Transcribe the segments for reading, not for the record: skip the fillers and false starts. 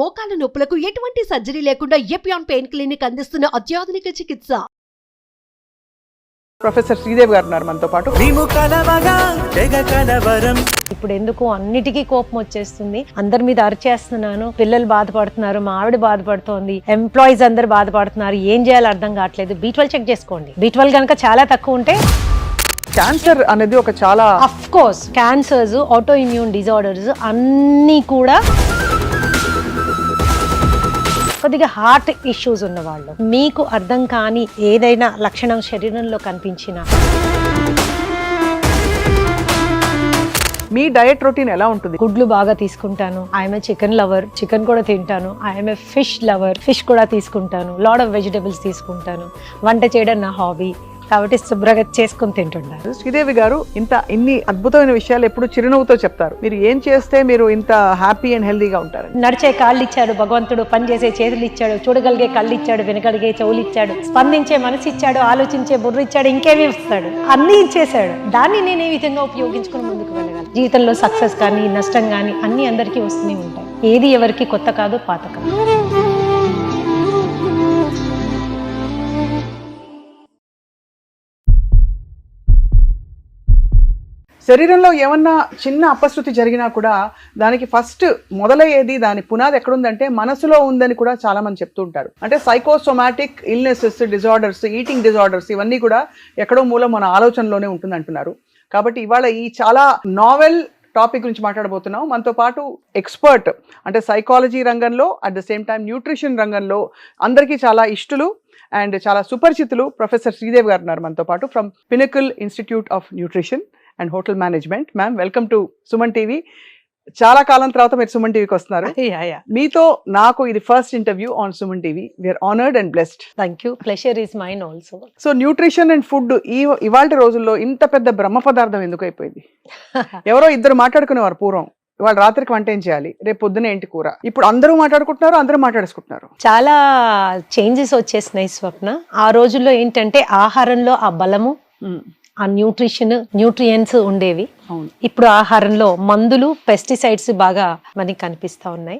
మోకాల నొప్పులకు ఎటువంటి సర్జరీ లేకుండా ఎపియాన్ పెయిన్ క్లినిక్ అందిస్తున్న అత్యాధునిక చికిత్స. ప్రొఫెసర్ శ్రీదేవి గారు ఉన్నారు మనతో పాటు. ఇప్పుడు ఎందుకు అన్నిటికీ కోపం వచ్చేస్తుంది, అందరి మీద అరిచేస్తున్నాను, పిల్లలు బాధపడుతున్నారు, మా ఆవిడ బాధపడుతోంది, ఎంప్లాయీస్ అందరు బాధపడుతున్నారు, ఏం చేయాలో అర్థం కావట్లేదు. B12 చెక్ చేసుకోండి. B12 కనుక చాలా తక్కువ ఉంటే క్యాన్సర్ అనేది ఒక చాలా of course cancers, auto immune disorders అన్నీ కూడా కొద్దిగా హార్ట్ ఇష్యూస్ ఉన్న వాళ్ళు, మీకు అర్థం కాని ఏదైనా లక్షణం శరీరంలో కనిపించినా మీ డయట్ రొటీన్ ఎలా ఉంటుంది? గుడ్లు బాగా తీసుకుంటాను, ఐఎమ్ చికెన్ లవర్, చికెన్ కూడా తింటాను, ఐఎమ్ ఫిష్ లవర్, ఫిష్ కూడా తీసుకుంటాను, లాట్ ఆఫ్ వెజిటబుల్స్ తీసుకుంటాను, వంట చేయడం నా హాబీ కాబట్టి శుభ్రంగా చేసుకుని తింటున్నారు. శ్రీదేవి గారు ఇన్ని అద్భుతమైన విషయాలు ఎప్పుడు చిరునవ్వుతో చెప్తారు. మీరు ఏం చేస్తే మీరు ఇంత హ్యాపీ అండ్ హెల్దీగా ఉంటారు? నడిచే కాళ్ళు ఇచ్చాడు భగవంతుడు, పనిచేసే చేతులు ఇచ్చాడు, చూడగలిగే కళ్ళు ఇచ్చాడు, వినగలిగే చెవులు ఇచ్చాడు, స్పందించే మనసు ఇచ్చాడు, ఆలోచించే బుర్ర ఇచ్చాడు, ఇంకేమీ ఇస్తాడు, అన్నీ ఇచ్చేసాడు. దాన్ని నేను ఏ విధంగా ఉపయోగించుకుని ముందుకు వెళ్ళగలను? జీవితంలో సక్సెస్ కానీ నష్టం కానీ అన్ని అందరికీ వస్తూనే ఉంటాయి. ఏది ఎవరికి కొత్త కాదు, పాత కాదు. శరీరంలో ఏమన్నా చిన్న అపశృతి జరిగినా కూడా దానికి ఫస్ట్ మొదలయ్యేది, దాని పునాది ఎక్కడుందంటే మనసులో ఉందని కూడా చాలా మంది చెప్తూ ఉంటారు. అంటే psychosomatic illnesses, disorders, eating disorders ఇవన్నీ కూడా ఎక్కడో మూలం మన ఆలోచనలోనే ఉంటుంది అంటున్నారు. కాబట్టి ఇవాళ ఈ చాలా నావెల్ టాపిక్ గురించి మాట్లాడబోతున్నాం. మనతో పాటు ఎక్స్పర్ట్ అంటే సైకాలజీ రంగంలో, at the same time nutrition రంగంలో అందరికీ చాలా ఇష్టలు అండ్ చాలా సుపరిచితులు ప్రొఫెసర్ శ్రీదేవి గారు ఉన్నారు మనతో పాటు, from pinnacle institute of nutrition and hotel management. Ma'am, welcome to Suman TV. చాలా కాలం తర్వాత మీరు సుమన్ టీవీకి వస్తున్నారు. మీతో నాకు ఇది first interview on Suman TV. We are honoured and blessed. Thank you. Pleasure is mine also. So nutrition and food ఇవాళ రోజుల్లో ఇంత పెద్ద బ్రహ్మ పదార్థం ఎందుకు అయిపోయింది? ఎవరో ఇద్దరు మాట్లాడుకునేవారు పూర్వం, ఇవాళ రాత్రికి వంట ఏం చేయాలి, రేపు పొద్దున ఏంటి కూర. ఇప్పుడు అందరూ మాట్లాడుకుంటున్నారు, అందరూ మాట్లాడేసుకుంటున్నారు. చాలా చేంజెస్ వచ్చేసినాయి స్వప్న. ఆ రోజుల్లో ఏంటంటే ఆహారంలో ఆ బలము, ఆ న్యూట్రియంట్స్ ఉండేవి. ఇప్పుడు ఆహారంలో మందులు, పెస్టిసైడ్స్ బాగా మనకి కనిపిస్తా ఉన్నాయి.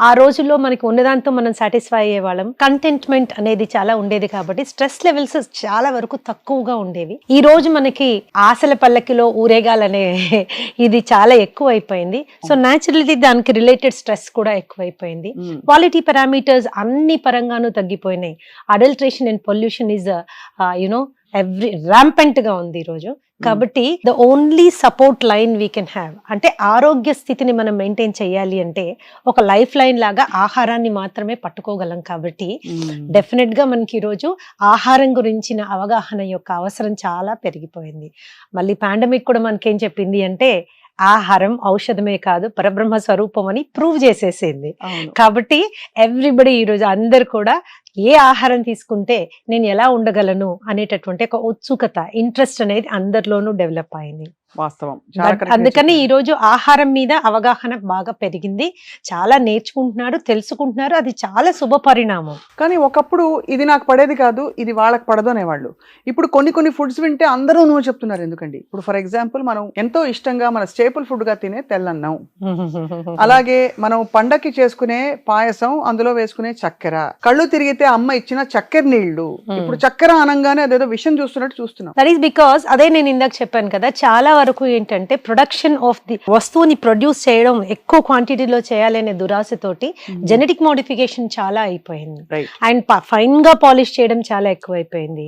ఆ రోజుల్లో మనకి ఉన్నదాంతో మనం సాటిస్ఫై అయ్యే వాళ్ళం. కంటెంట్మెంట్ అనేది చాలా ఉండేది కాబట్టి స్ట్రెస్ లెవెల్స్ చాలా వరకు తక్కువగా ఉండేవి. ఈ రోజు మనకి ఆశల పల్లకిలో ఊరేగాలనే ఇది చాలా ఎక్కువ అయిపోయింది. సో న్యాచురల్లీ దానికి రిలేటెడ్ స్ట్రెస్ కూడా ఎక్కువైపోయింది. క్వాలిటీ పారామీటర్స్ అన్ని పరంగానూ తగ్గిపోయినాయి. Adulteration and pollution is rampant గా ఉంది ఈ రోజు. కాబట్టి the only support line we can have అంటే ఆరోగ్య స్థితిని మనం మెయింటైన్ చేయాలి అంటే ఒక లైఫ్ లైన్ లాగా ఆహారాన్ని మాత్రమే పట్టుకోగలం. కాబట్టి డెఫినెట్ గా మనకి ఈరోజు ఆహారం గురించిన అవగాహన యొక్క అవసరం చాలా పెరిగిపోయింది. మళ్ళీ పాండమిక్ కూడా మనకేం చెప్పింది అంటే ఆహారం ఔషధమే కాదు, పరబ్రహ్మ స్వరూపం అని ప్రూవ్ చేసేసింది. కాబట్టి ఎవ్రీబడి ఈరోజు అందరు కూడా ఏ ఆహారం తీసుకుంటే నేను ఎలా ఉండగలను అనేటటువంటి ఒక ఉత్సుకత, ఇంట్రెస్ట్ అనేది అందరిలోనూ డెవలప్ అయింది. వాస్తవం. అందుకని ఈ రోజు ఆహారం మీద అవగాహన బాగా పెరిగింది. చాలా నేర్చుకుంటున్నారు, తెలుసుకుంటున్నారు. అది చాలా శుభ పరిణామం. కానీ ఒకప్పుడు ఇది నాకు పడేది కాదు, ఇది వాళ్ళకి పడదు అనేవాళ్ళు. ఇప్పుడు కొన్ని ఫుడ్స్ వింటే అందరూ నువ్వు చెప్తున్నారు. ఎందుకండి ఇప్పుడు ఫర్ ఎగ్జాంపుల్ మనం ఎంతో ఇష్టంగా మన స్టేపుల్ ఫుడ్ గా తినే తెల్లన్నం, అలాగే మనం పండక్కి చేసుకునే పాయసం, అందులో వేసుకునే చక్కెర, కళ్ళు తిరిగితే అమ్మ ఇచ్చిన చక్కెర నీళ్లు, ఇప్పుడు చక్కెర అనగానే అదేదో విషయం చూస్తున్నట్టు చూస్తున్నాం. దట్ ఈస్ బికాస్ అదే నేను ఇందాక చెప్పాను కదా, చాలా వరకు ఏంటంటే ప్రొడక్షన్ ఆఫ్ ది వస్తువుని ప్రొడ్యూస్ చేయడం ఎక్కువ క్వాంటిటీలో చేయాలనే దురాశతోటి జెనెటిక్ మోడిఫికేషన్ చాలా అయిపోయింది. అండ్ ఫైన్ గా పాలిష్ చేయడం చాలా ఎక్కువైపోయింది.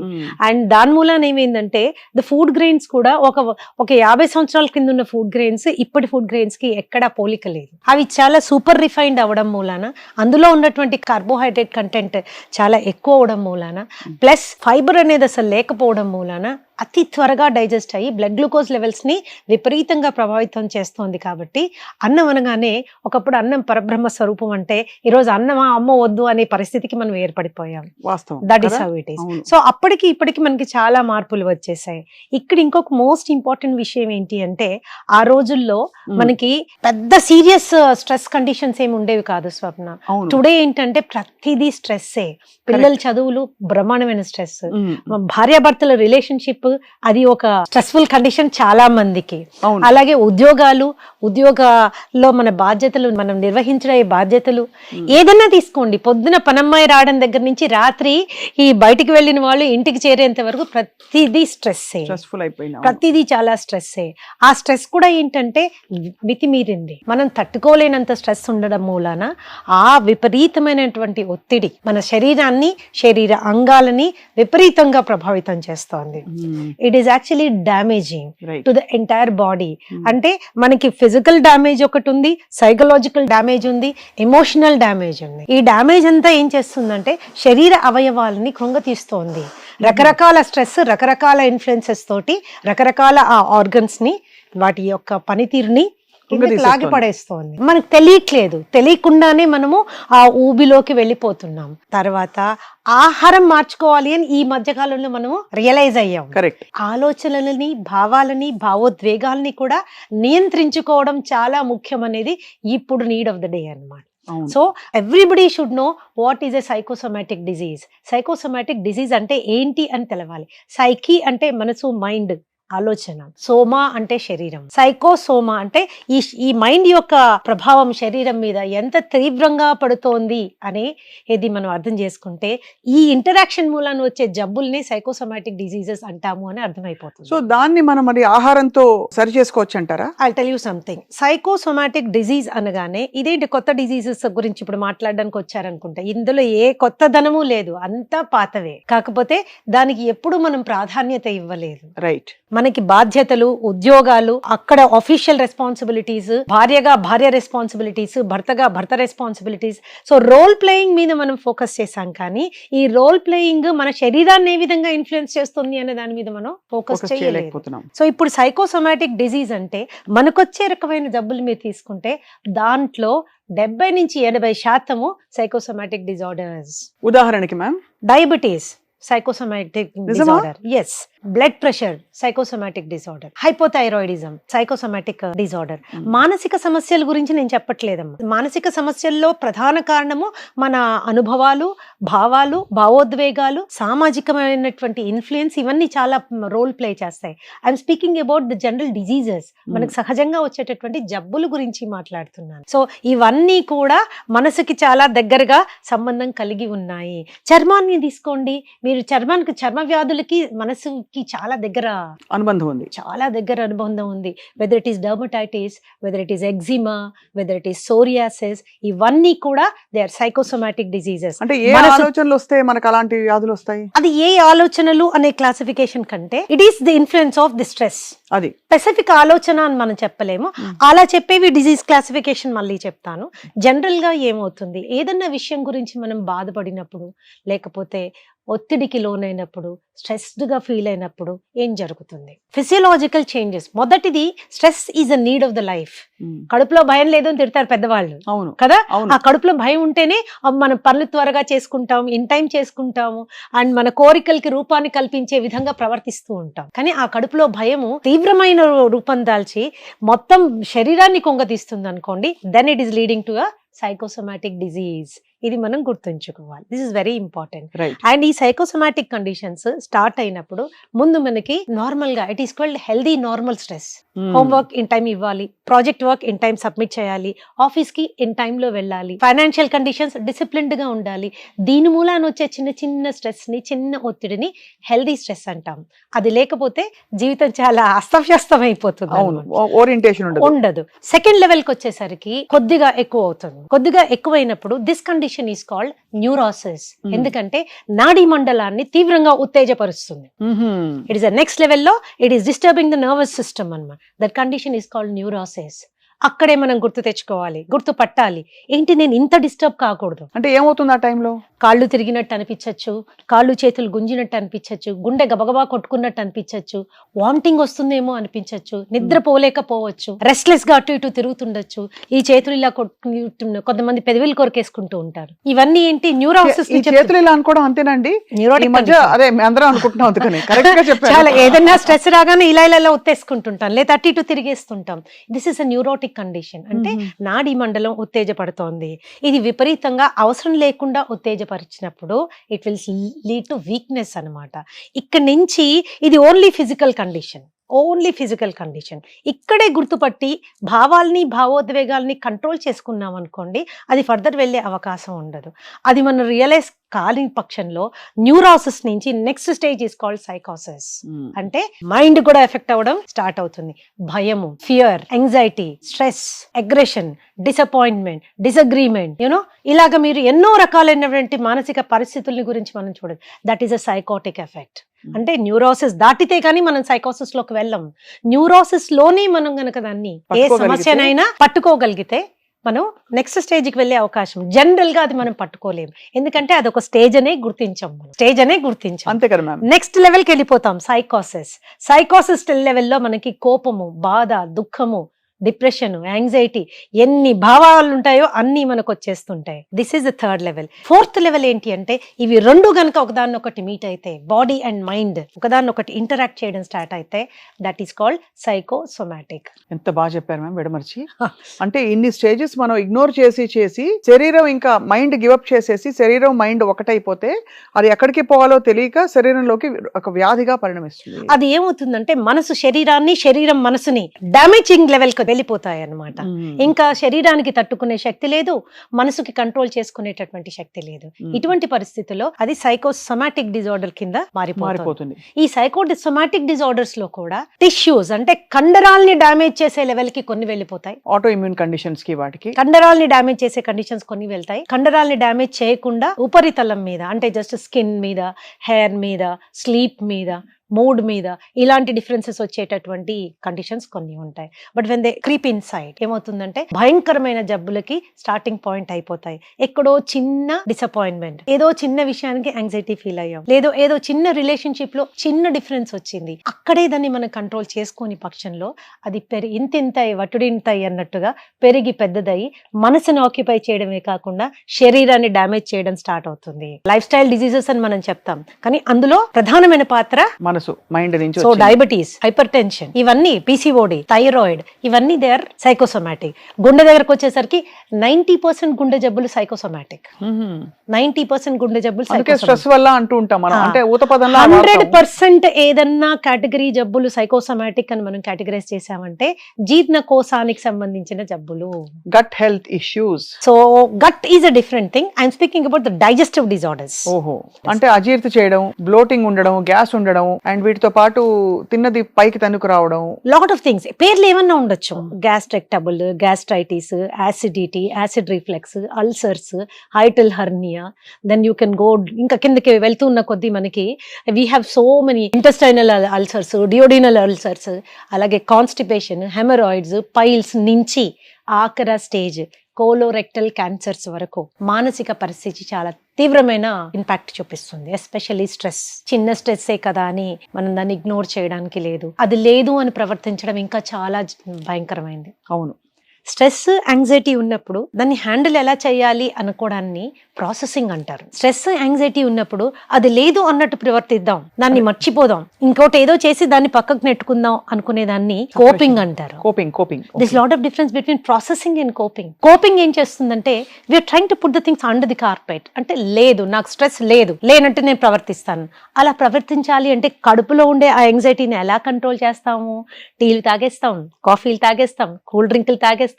అండ్ దాని మూలాన ఏమైందంటే ద ఫుడ్ గ్రెయిన్స్ కూడా ఒక 50 సంవత్సరాల కింద ఉన్న ఫుడ్ గ్రెయిన్స్ ఇప్పటి ఫుడ్ గ్రెయిన్స్ కి ఎక్కడా పోలిక లేదు. అవి చాలా సూపర్ రిఫైన్డ్ అవ్వడం మూలాన, అందులో ఉన్నటువంటి కార్బోహైడ్రేట్ కంటెంట్ చాలా ఎక్కువ అవడం మూలాన, ప్లస్ ఫైబర్ అనేది అసలు లేకపోవడం మూలాన అతి త్వరగా డైజెస్ట్ అయ్యి బ్లడ్ గ్లూకోజ్ లెవెల్స్ ని విపరీతంగా ప్రభావితం చేస్తోంది. కాబట్టి అన్నం అనగానే ఒకప్పుడు అన్నం పరబ్రహ్మ స్వరూపం అంటే ఈరోజు అన్నమా అమ్మ వద్దు అనే పరిస్థితికి మనం ఏర్పడిపోయాం. That is how it is. So అప్పటికి ఇప్పటికి మనకి చాలా మార్పులు వచ్చేసాయి. ఇక్కడ ఇంకొక మోస్ట్ ఇంపార్టెంట్ విషయం ఏంటి అంటే ఆ రోజుల్లో మనకి పెద్ద సీరియస్ స్ట్రెస్ కండిషన్స్ ఏమి ఉండేవి కాదు స్వప్న. టుడే ఏంటంటే ప్రతిదీ స్ట్రెస్సే. పిల్లల చదువులు బ్రహ్మాండమైన స్ట్రెస్, భార్యాభర్తల రిలేషన్షిప్ అది ఒక స్ట్రెస్ఫుల్ కండిషన్ చాలా మందికి. అవును. అలాగే ఉద్యోగాల్లో మన బాధ్యతలు, మనం నిర్వహించిన ఈ బాధ్యతలు ఏదైనా తీసుకోండి, పొద్దున పనమ్మాయి రావడం దగ్గర నుంచి రాత్రి ఈ బయటికి వెళ్ళిన వాళ్ళు ఇంటికి చేరేంత వరకు ప్రతిదీ స్ట్రెస్ఫుల్ అయిపోయినా, ప్రతిదీ చాలా స్ట్రెస్సే. ఆ స్ట్రెస్ కూడా ఏంటంటే మితిమీరింది. మనం తట్టుకోలేనంత స్ట్రెస్ ఉండడం మూలాన ఆ విపరీతమైనటువంటి ఒత్తిడి మన శరీరాన్ని, శరీర అంగాలని విపరీతంగా ప్రభావితం చేస్తోంది. It is actually damaging to the entire body. అంటే మనకి ఫిజికల్ డ్యామేజ్ ఒకటి ఉంది, సైకలాజికల్ డ్యామేజ్ ఉంది, ఎమోషనల్ డ్యామేజ్ ఉంది. ఈ డ్యామేజ్ అంతా ఏం చేస్తుందంటే శరీర అవయవాలని కృంగతీస్తోంది. రకరకాల స్ట్రెస్, రకరకాల ఇన్ఫ్లుయెన్సెస్ తోటి రకరకాల ఆ ఆర్గన్స్ ని, వాటి యొక్క పనితీరుని లాగి పడేస్తోంది. మనకు తెలియకుండానే మనము ఆ ఊబిలోకి వెళ్ళిపోతున్నాం. తర్వాత ఆహారం మార్చుకోవాలి అని ఈ మధ్య కాలంలో మనము రియలైజ్ అయ్యాం. కరెక్ట్. ఆలోచనలని, భావాలని, భావోద్వేగాల్ని కూడా నియంత్రించుకోవడం చాలా ముఖ్యం అనేది ఇప్పుడు నీడ్ ఆఫ్ ద డే అన్నమాట. So everybody should know what is a psychosomatic disease. Psychosomatic disease అంటే ఏంటి అని తెలవాలి. సైకి అంటే మనసు, మైండ్, ఆలోచన. సోమా అంటే శరీరం. సైకోసోమా అంటే ఈ మైండ్ యొక్క ప్రభావం శరీరం మీద ఎంత తీవ్రంగా పడుతోంది అనే ఇది మనం అర్థం చేసుకుంటే ఈ ఇంటరాక్షన్ మూలాన వచ్చే జబ్బుల్ని సైకోసోమాటిక్ డిజీజెస్ అంటాము అని అర్థమైపోతుంది. సో దాన్ని మనం మరి ఆహారంతో సరి చేసుకోవచ్చు అంటారా? I tell you something. Psychosomatic disease అనగానే ఇదేంటి కొత్త డిజీజెస్ గురించి ఇప్పుడు మాట్లాడడానికి వచ్చారనుకుంటా. ఇందులో ఏ కొత్త ధనము లేదు, అంతా పాతవే. కాకపోతే దానికి ఎప్పుడు మనం ప్రాధాన్యత ఇవ్వలేదు. రైట్. మనకి బాధ్యతలు, ఉద్యోగాలు, అక్కడ ఆఫీషియల్ రెస్పాన్సిబిలిటీస్, భార్యగా భార్య రెస్పాన్సిబిలిటీస్, భర్తగా భర్త రెస్పాన్సిబిలిటీస్. సో రోల్ ప్లేయింగ్ మీద మనం ఫోకస్ చేశాం, కానీ ఈ రోల్ ప్లేయింగ్ మన శరీరాన్ని ఏ విధంగా ఇన్ఫ్లుయెన్స్ చేస్తుంది అనే దాని మీద మనం ఫోకస్ చేయలేకపోతున్నాం. సో ఇప్పుడు సైకోసోమాటిక్ డిజీజ్ అంటే మనకొచ్చే రకమైన జబ్బులు మీరు తీసుకుంటే దాంట్లో 70 నుంచి 80% సైకోసోమాటిక్ డిజార్డర్స్. ఉదాహరణకి ma'am, diabetes psychosomatic disorder. Yes. Blood pressure psychosomatic disorder. Hypothyroidism psychosomatic disorder. మానసిక సమస్యల గురించి నేను చెప్పట్లేదమ్మా. మానసిక సమస్యల్లో ప్రధాన కారణము మన అనుభవాలు, భావాలు, భావోద్వేగాలు, సామాజికమైనటువంటి ఇన్ఫ్లుయెన్స్, ఇవన్నీ చాలా రోల్ ప్లే చేస్తాయి. I'm speaking about the general diseases. మనకు సహజంగా వచ్చేటటువంటి జబ్బుల గురించి మాట్లాడుతున్నాను. సో ఇవన్నీ కూడా మనసుకి చాలా దగ్గరగా సంబంధం కలిగి ఉన్నాయి. చర్మాన్ని తీసుకోండి, మీరు చర్మ వ్యాధులకి మనసుకి చాలా దగ్గర అనుబంధం ఉంది, చాలా దగ్గర అనుబంధం ఉంది. Whether it is dermatitis, whether it is eczema, whether it is psoriasis, ఇవన్నీ కూడా దే ఆర్ సైకోసోమాటిక్ డిజీజెస్. అంటే ఏ ఆలోచనలు వస్తే మనకు అలాంటి వ్యాధులు వస్తాయి? అది ఏ ఆలోచనలు అనే క్లాసిఫికేషన్ కంటే it is the influence of the stress. అది స్పెసిఫిక్ ఆలోచన అని మనం చెప్పలేము. అలా చెప్పేవి డిజీజ్ క్లాసిఫికేషన్ మళ్ళీ చెప్తాను. జనరల్ గా ఏమవుతుంది, ఏదన్నా విషయం గురించి మనం బాధపడినప్పుడు, లేకపోతే ఒత్తిడికి లోనైనప్పుడు, స్ట్రెస్డ్ గా ఫీల్ అయినప్పుడు ఏం జరుగుతుంది? Physiological changes. మొదటిది, stress is a need of the life. కడుపులో భయం లేదు అని తిడతారు పెద్దవాళ్ళు కదా. ఆ కడుపులో భయం ఉంటేనే మనం పనులు త్వరగా చేసుకుంటాం, ఇన్ టైం చేసుకుంటాము, అండ్ మన కోరికలకి రూపాన్ని కల్పించే విధంగా ప్రవర్తిస్తూ ఉంటాం. కానీ ఆ కడుపులో భయము తీవ్రమైన రూపం దాల్చి మొత్తం శరీరాన్ని కొంగతీస్తుంది అనుకోండి, then it is leading to a psychosomatic disease. ఇది మనం గుర్తుంచుకోవాలి. This is very important. And ఈ సైకోసోమాటిక్ కండిషన్స్ స్టార్ట్ అయినప్పుడు ముందు మనకి నార్మల్ గా it is called healthy normal stress. Homework in time ఇవ్వాలి, project work in time submit చేయాలి, ఆఫీస్ కి ఇన్ టైం లో వెళ్ళాలి, ఫైనాన్షియల్ కండిషన్స్ డిసిప్లిన్డ్ గా ఉండాలి. దీని మూలాన వచ్చే చిన్న చిన్న స్ట్రెస్ ని, చిన్న ఒత్తిడిని హెల్దీ స్ట్రెస్ అంటాం. అది లేకపోతే జీవితం చాలా అస్తవ్యస్తం అయిపోతుంది, ఓరియంటేషన్ ఉండదు. సెకండ్ లెవెల్ కి వచ్చేసరికి కొద్దిగా ఎక్కువ అవుతుంది. కొద్దిగా ఎక్కువైనప్పుడు this condition is called neurosis. ఎందుకంటే నాడీ మండలాన్ని తీవ్రంగా ఉత్తేజపరుస్తుంది. ఇట్ ఇస్ నెక్స్ట్ లెవెల్లో it is disturbing the nervous system అన్నమాట. That condition is called neurosis. అక్కడే మనం గుర్తు తెచ్చుకోవాలి, గుర్తు పట్టాలి, ఏంటి నేను ఇంత డిస్టర్బ్ కాకూడదు. అంటే ఏమవుతుంది ఆ టైంలో? కాళ్ళు తిరిగినట్టు అనిపించచ్చు, కాళ్ళు చేతులు గుంజినట్టు అనిపించచ్చు, గుండె గబగబా కొట్టుకున్నట్టు అనిపించచ్చు, వామిటింగ్ వస్తుందేమో అనిపించచ్చు, నిద్రపోలేకపోవచ్చు, రెస్ట్లెస్ గా అటు ఇటు తిరుగుతుండొచ్చు, ఈ చేతులు ఇలా కొంతమంది పెదవిలు కొరికేసుకుంటూ ఉంటారు. ఇవన్నీ ఏంటి? న్యూరాసిస్. చేతులు ఇలా అనుకోవడం అంతేనండి. అదే అందరం అనుకుంటున్నాం, అందుకని కరెక్ట్ గా చెప్పారు. చాలా ఏదైనా స్ట్రెస్ రాగానే ఇలా ఇలా ఉత్తేసుకుంటుంటాం, లేదా అటు ఇటు తిరిగేస్తుంటాం. This is a neurotic psychotic condition, అంటే నాడీ మండలం ఉత్తేజపడుతోంది, ఇది విపరీతంగా అవసరం లేకుండా ఉత్తేజపరిచినప్పుడు it will lead to weakness అన్నమాట. ఇక్కడ నుంచి ఇది only physical condition, only physical condition. ఇక్కడే గుర్తుపట్టి భావాల్ని భావోద్వేగాల్ని కంట్రోల్ చేసుకున్నాం అనుకోండి, అది ఫర్దర్ వెళ్ళే అవకాశం ఉండదు. అది మనం రియలైజ్ కాని పక్షంలో న్యూరాసిస్ నుంచి నెక్స్ట్ స్టేజ్ ఇస్ కాల్డ్ సైకోసిస్. అంటే మైండ్ కూడా ఎఫెక్ట్ అవ్వడం స్టార్ట్ అవుతుంది. భయము, fear, anxiety, stress, aggression, disappointment, disagreement, you know ఇలాగ మీరు ఎన్నో రకాలైనటువంటి మానసిక పరిస్థితుల గురించి మనం చూడదు. That is a psychotic effect. అంటే న్యూరోసిస్ దాటితే కానీ మనం సైకోసిస్ లోకి వెళ్ళం. న్యూరోసిస్ లోనే మనం గనక దాన్ని ఏ సమస్యనైనా పట్టుకోగలిగితే మనం నెక్స్ట్ స్టేజ్ కి వెళ్ళే అవకాశం. జనరల్ గా అది మనం పట్టుకోలేము, ఎందుకంటే అది ఒక స్టేజ్ అనే గుర్తించాం, అంతే కదా మ్యామ్. నెక్స్ట్ లెవెల్ కి వెళ్ళిపోతాం. సైకోసిస్ లెవెల్లో మనకి కోపము, బాధ, దుఃఖము, డిప్రెషన్, యాంగ్జైటీ, ఎన్ని భావాలు ఉంటాయో అన్ని మనకు వచ్చేస్తుంటాయి. This is the third level. Fourth level ఏంటి అంటే ఇవి రెండు గనక ఒకదాన్నొకటి మీట్ అయితే, బాడీ అండ్ మైండ్ ఒకదాన్నొకటి ఇంటరాక్ట్ చేయడం స్టార్ట్ అయితే, దట్ ఈస్ కాల్డ్ సైకోసోమాటిక్. ఎంత బాగా చెప్పారు మ్యామ్ విడమర్చి. అంటే ఇన్ని స్టేజెస్ మనం ఇగ్నోర్ చేసి శరీరం ఇంకా మైండ్ గివప్ చేసేసి శరీరం మైండ్ ఒకటైపోతే అది ఎక్కడికి పోవాలో తెలియక శరీరంలోకి ఒక వ్యాధిగా పరిణమిస్తుంది. అది ఏమవుతుందంటే మనసు శరీరాన్ని, శరీరం మనసుని డామేజింగ్ లెవెల్ వెళ్ళిపోతాయి అన్నమాట. ఇంకా శరీరానికి తట్టుకునే శక్తి లేదు, మనసుకి కంట్రోల్ చేసుకునేటటువంటి శక్తి లేదు. ఇటువంటి పరిస్థితుల్లో అది సైకోసోమాటిక్ డిజార్డర్ కింద మారిపోతుంది. ఈ సైకోసోమాటిక్ డిజార్డర్స్ లో కూడా టిష్యూస్ అంటే కండరాల్ని డామేజ్ చేసే లెవెల్ కి కొన్ని వెళ్ళిపోతాయి. ఆటో ఇమ్యూన్ కండిషన్స్ కి వాటికి కండరాల్ని డామేజ్ చేసే కండిషన్స్ కొన్ని వెళ్తాయి. కండరాల్ని డామేజ్ చేయకుండా ఉపరితలం మీద అంటే జస్ట్ స్కిన్ మీద, హెయిర్ మీద, స్లీప్ మీద, మూడ్ మీద ఇలాంటి డిఫరెన్సెస్ వచ్చేటటువంటి కండిషన్స్ కొన్ని ఉంటాయి. But when they creep in side ఏమవుతుందంటే భయంకరమైన జబ్బులకి స్టార్టింగ్ పాయింట్ అయిపోతాయి. ఎక్కడో చిన్న డిసప్పాయింట్మెంట్, ఏదో చిన్న విషయానికి యాంగ్జైటీ ఫీల్ అయ్యాం, ఏదో చిన్న రిలేషన్షిప్ లో చిన్న డిఫరెన్స్ వచ్చింది, అక్కడే దాన్ని మనం కంట్రోల్ చేసుకోని పక్షంలో అది ఇంతింతై వటుడింతై అన్నట్టుగా పెరిగి పెద్దదయ్యి మనసును ఆక్యుపై చేయడమే కాకుండా శరీరాన్ని డ్యామేజ్ చేయడం స్టార్ట్ అవుతుంది. లైఫ్ స్టైల్ డిజీజెస్ అని మనం చెప్తాం, కానీ అందులో ప్రధానమైన పాత్ర మైండ్ నుంచి. సో డయాబెటీస్, హైపర్ టెన్షన్, ఇవన్నీ పిసిఓడి, థైరాయిడ్, ఇవన్నీ దే ఆర్ సైకోసోమాటిక్. గుండె దగ్గరకు వచ్చేసరికి 90% గుండె జబ్బులు సైకోసోమాటిక్. 90% గుండె జబ్బులు స్ట్రెస్ వల్ల అంటూ ఉంటాం మనం. అంటే 100% ఏదన్నా కేటగిరీ జబ్బులు సైకోసోమాటిక్ అని మనం కేటగరైజ్ చేసామంటే జీర్ణకోశానికి సంబంధించిన జబ్బులు, gut health issues. So gut is a different thing. I'm speaking about the digestive disorders. ఓహో, అంటే అజీర్తి చేయడం, బ్లోటింగ్ ఉండడం, గ్యాస్ ఉండడం, అండ్ వీటితో పాటు తిన్నది పైకి తన్నుకు రావడం, లాట్ ఆఫ్ థింగ్స్. పేర్లు ఏమన్నా ఉండొచ్చు, gastric trouble, gastritis, acidity, acid reflex, ulcers, hiatal hernia, then you can go ఇంకా కిందకి వెళ్తున్న కొద్దీ మనకి we have so many intestinal ulcers, duodenal ulcers, అలాగే కాన్స్టిపేషన్, హెమరాయిడ్స్, పైల్స్ నుంచి ఆఖర స్టేజ్ కోలోరెక్టల్ క్యాన్సర్స్ వరకు మానసిక పరిస్థితి చాలా తీవ్రమైన ఇంపాక్ట్ చూపిస్తుంది. Especially stress. చిన్న స్ట్రెస్సే కదా అని మనం దాన్ని ఇగ్నోర్ చేయడానికి లేదు, అది లేదు అని ప్రవర్తించడం ఇంకా చాలా భయంకరమైంది. అవును, స్ట్రెస్, యాంగ్జైటీ ఉన్నప్పుడు దాన్ని హ్యాండిల్ ఎలా చేయాలి అనుకోవడాన్ని ప్రాసెసింగ్ అంటారు. స్ట్రెస్, యాంగ్జైటీ ఉన్నప్పుడు అది లేదు అన్నట్టు ప్రవర్తిద్దాం, దాన్ని మర్చిపోదాం, ఇంకోటి ఏదో చేసి దాన్ని పక్కకు నెట్టుకుందాం అనుకునే దాన్ని కోపింగ్ అంటారు. This lot of difference between processing and coping. Coping ఏం చేస్తుందంటే we are trying to put the things under the carpet. అంటే లేదు, నాకు స్ట్రెస్ లేదు, లేనట్టు నేను ప్రవర్తిస్తాను. అలా ప్రవర్తించాలి అంటే కడుపులో ఉండే ఆ యాంగ్జైటీని ఎలా కంట్రోల్ చేస్తాము? టీలు తాగేస్తాం, కాఫీలు తాగేస్తాం, కూల్ డ్రింకులు తాగేస్తాం,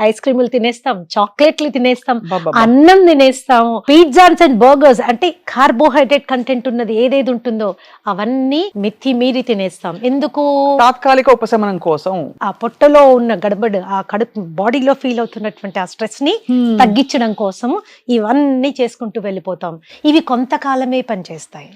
ఐస్ క్రీములు తినేస్తాం, చాక్లెట్లు తినేస్తాం, అన్నం తినేస్తాం, పిజ్జాస్ అండ్ బర్గర్స్ అంటే కార్బోహైడ్రేట్ కంటెంట్ ఉన్నది ఏదేది ఉంటుందో అవన్నీ మితి మీరి తినేస్తాం. ఎందుకు? తాత్కాలిక ఉపశమనం కోసం. ఆ పొట్టలో ఉన్న గడబడి, ఆ కడుపు బాడీలో ఫీల్ అవుతున్నటువంటి ఆ స్ట్రెస్ ని తగ్గించడం కోసం ఇవన్నీ చేసుకుంటూ వెళ్ళిపోతాం. ఇవి కొంతకాలమే పనిచేస్తాయి.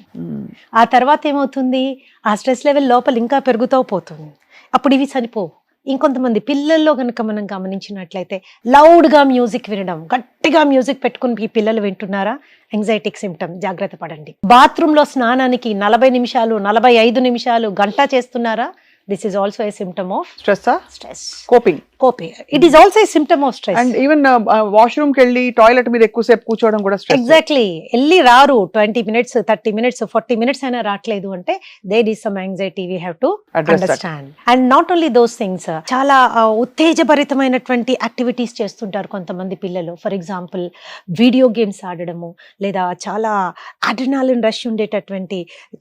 ఆ తర్వాత ఏమవుతుంది? ఆ స్ట్రెస్ లెవెల్ లోపల ఇంకా పెరుగుతూ పోతుంది. అప్పుడు ఇవి చనిపోవు. ఇంకొంతమంది పిల్లల్లో కనుక మనం గమనించినట్లయితే లౌడ్గా మ్యూజిక్ వినడం, గట్టిగా మ్యూజిక్ పెట్టుకుని ఈ పిల్లలు వింటున్నారా? యాంగ్జైటిక్ సిమ్టమ్, జాగ్రత్త పడండి. బాత్రూంలో స్నానానికి 40 నిమిషాలు, 45 నిమిషాలు, గంట చేస్తున్నారా? This is also a symptom of stress. Stress, coping. కోపే. It is also a symptom of stress. And even washroom కి వెళ్ళి టాయిలెట్ మీద ఎక్కువసేపు కూర్చోవడం కూడా స్ట్రెస్. ఎగ్జాక్ట్లీ. వెళ్ళి రారు 20 minutes 30 minutes 40 minutes అయినా రావట్లేదు అంటే there is some anxiety we have to understand. And not only those things, చాలా ఉత్తేజభరితమైనటువంటి యాక్టివిటీస్ చేస్తుంటారు కొంతమంది పిల్లలు. ఫర్ ఎగ్జాంపుల్ వీడియో గేమ్స్ ఆడడము, లేదా చాలా అడ్రినాలిన్ రష్ ఉండేటటువంటి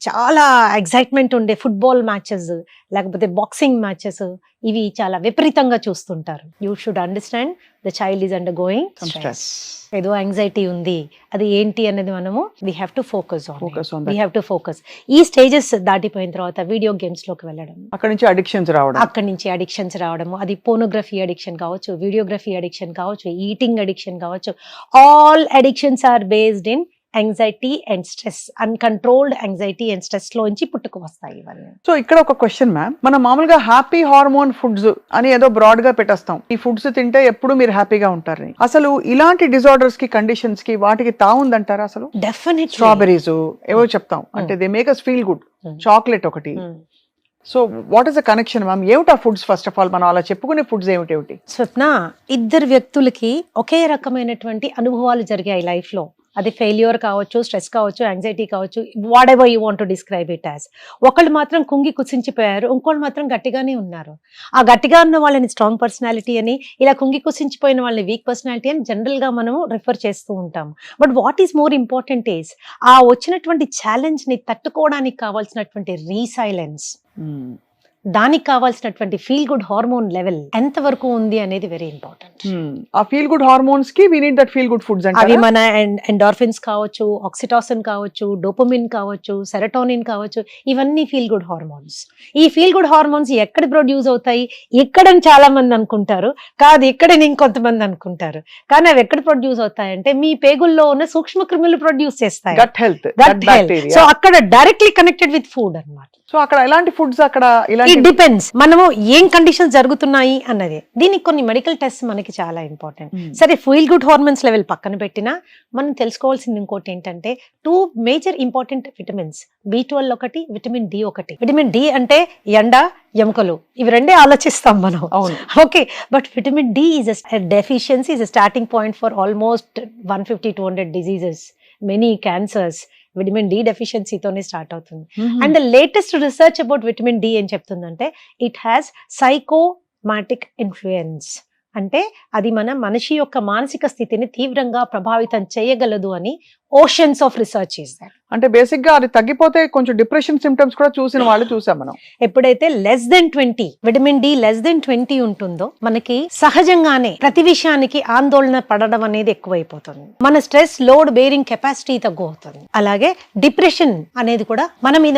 చాలా ఎగ్జైట్మెంట్ ఉండే ఫుట్బాల్ మ్యాచెస్, లేకపోతే బాక్సింగ్ మ్యాచెస్, ఇవి చాలా విపరీతంగా చూస్తుంటారు. You should understand the child is under going stress. ఏదో యాంగ్జైటీ ఉంది, అది ఏంటి అనేది మనము we have to focus on. We have to focus. ఈ స్టేజెస్ దాటిపోయిన తర్వాత వీడియో గేమ్స్ లోకి వెళ్ళడం, అక్కడి నుంచి అడిక్షన్స్ రావడము, అది పోనోగ్రఫీ అడిక్షన్ కావచ్చు, వీడియోగ్రఫీ అడిక్షన్ కావచ్చు, ఈటింగ్ అడిక్షన్ కావచ్చు. All addictions are based in anxiety and stress. Uncontrolled anxiety and stress లోంచి పుట్టుకు వస్తాయి ఇవన్నీ. సో ఇక్కడ ఒక క్వశ్చన్ మ్యామ్, మనం మామూలుగా హ్యాపీ హార్మోన్ ఫుడ్స్ అని ఏదో బ్రాడ్ గా పెట్టేస్తాం, ఈ ఫుడ్స్ తింటే ఎప్పుడు మీరు హ్యాపీగా ఉంటారని. అసలు ఇలాంటి డిజార్డర్స్ కి, కండిషన్స్ కి, వాటికి తావుందంటారా అసలు? డెఫినెట్లీ. స్ట్రాబెరీస్ ఏవో చెప్తాం, అంటే they make us feel good. Chocolate ఒకటి. So what is the connection ma'am? ఏమిటా ఫుడ్స్? ఫస్ట్ ఆఫ్ ఆల్ మనం అలా చెప్పుకునే ఫుడ్స్ ఏమిటి? స్వప్న, ఇద్దరు వ్యక్తులకి ఒకే రకమైనటువంటి అనుభవాలు జరిగాయి లైఫ్ లో. అది ఫెయిల్యూర్ కావచ్చు, స్ట్రెస్ కావచ్చు, యాంగ్జైటీ కావచ్చు, what ever you want to describe it as. ఒకళ్ళు మాత్రం కుంగి కుసించిపోయారు, ఇంకోళ్ళు మాత్రం గట్టిగానే ఉన్నారు. ఆ గట్టిగా ఉన్న వాళ్ళని స్ట్రాంగ్ పర్సనాలిటీ అని, ఇలా కుంగి కుసించిపోయిన వాళ్ళని వీక్ పర్సనాలిటీ అని జనరల్ గా మనము రిఫర్ చేస్తూ ఉంటాం. But what is more important is ఆ వచ్చినటువంటి ఛాలెంజ్ ని తట్టుకోవడానికి కావాల్సినటువంటి రీసైలెన్స్, దానికి కావాల్సినటువంటి ఫీల్ గుడ్ హార్మోన్ లెవెల్ ఎంత వరకు ఉంది అనేది వెరీ ఇంపార్టెంట్. ఆ ఫీల్ గుడ్ హార్మోన్స్ కి we need that feel good foods. అవి మన ఎండార్ఫిన్స్ కావచ్చు, ఆక్సిటాసిన్ కావచ్చు, డోపమిన్ కావచ్చు, సెరటోనిన్ కావచ్చు, ఇవన్నీ ఫీల్ గుడ్ హార్మోన్స్. ఈ ఫీల్ గుడ్ హార్మోన్స్ ఎక్కడ ప్రొడ్యూస్ అవుతాయి? ఇక్కడని చాలా మంది అనుకుంటారు, కాదు ఇక్కడని ఇంకొంతమంది అనుకుంటారు. కానీ అవి ఎక్కడ ప్రొడ్యూస్ అవుతాయంటే మీ పేగుల్లో ఉన్న సూక్ష్మ క్రిములు ప్రొడ్యూస్ చేస్తాయి. Gut health. సో అక్కడ డైరెక్ట్లీ కనెక్టెడ్ విత్ ఫుడ్ అన్నమాట. సో అక్కడ ఎలాంటి ఫుడ్స్, అక్కడ ఇట్ డిపెండ్స్ మనము ఏం కండిషన్స్ జరుగుతున్నాయి అన్నది. దీనికి కొన్ని మెడికల్ టెస్ట్ మనకి చాలా ఇంపార్టెంట్. సరే, ఫీల్ గుడ్ హార్మోన్స్ లెవెల్ పక్కన పెట్టినా మనం తెలుసుకోవాల్సింది ఇంకోటి ఏంటంటే 2 మేజర్ ఇంపార్టెంట్ విటమిన్స్, B12 ఒకటి, విటమిన్ డి ఒకటి. విటమిన్ డి అంటే ఎండ, ఎముకలు, ఇవి రెండే ఆలోచిస్తాం మనం. Okay, but vitamin D is deficiency is starting point for almost 150-200 diseases, many cancers. Vitamin D డెఫిషియన్సీతోనే స్టార్ట్ అవుతుంది. And the latest research about vitamin D ఏం చెప్తుందంటే ఇట్ హ్యాస్ సైకోమాటిక్ ఇన్ఫ్లుయెన్స్. అంటే అది మనిషి యొక్క మానసిక స్థితిని తీవ్రంగా ప్రభావితం చేయగలదు అని oceans of research is that. అంటే బేసిక్ గా అది తగ్గిపోతే కొంచెం డిప్రెషన్ సిమ్టమ్స్ కూడా చూసిన వాళ్ళు చూసాం మనం. ఎప్పుడైతే less than 20 vitamin D less than 20 ఉంటుందో మనకి సహజంగానే ప్రతి విషయానికి ఆందోళన పడడం అనేది ఎక్కువైపోతుంది. మన స్ట్రెస్ లోడ్ బేరింగ్ కెపాసిటీ తగ్గుతుంది. అలాగే డిప్రెషన్ అనేది కూడా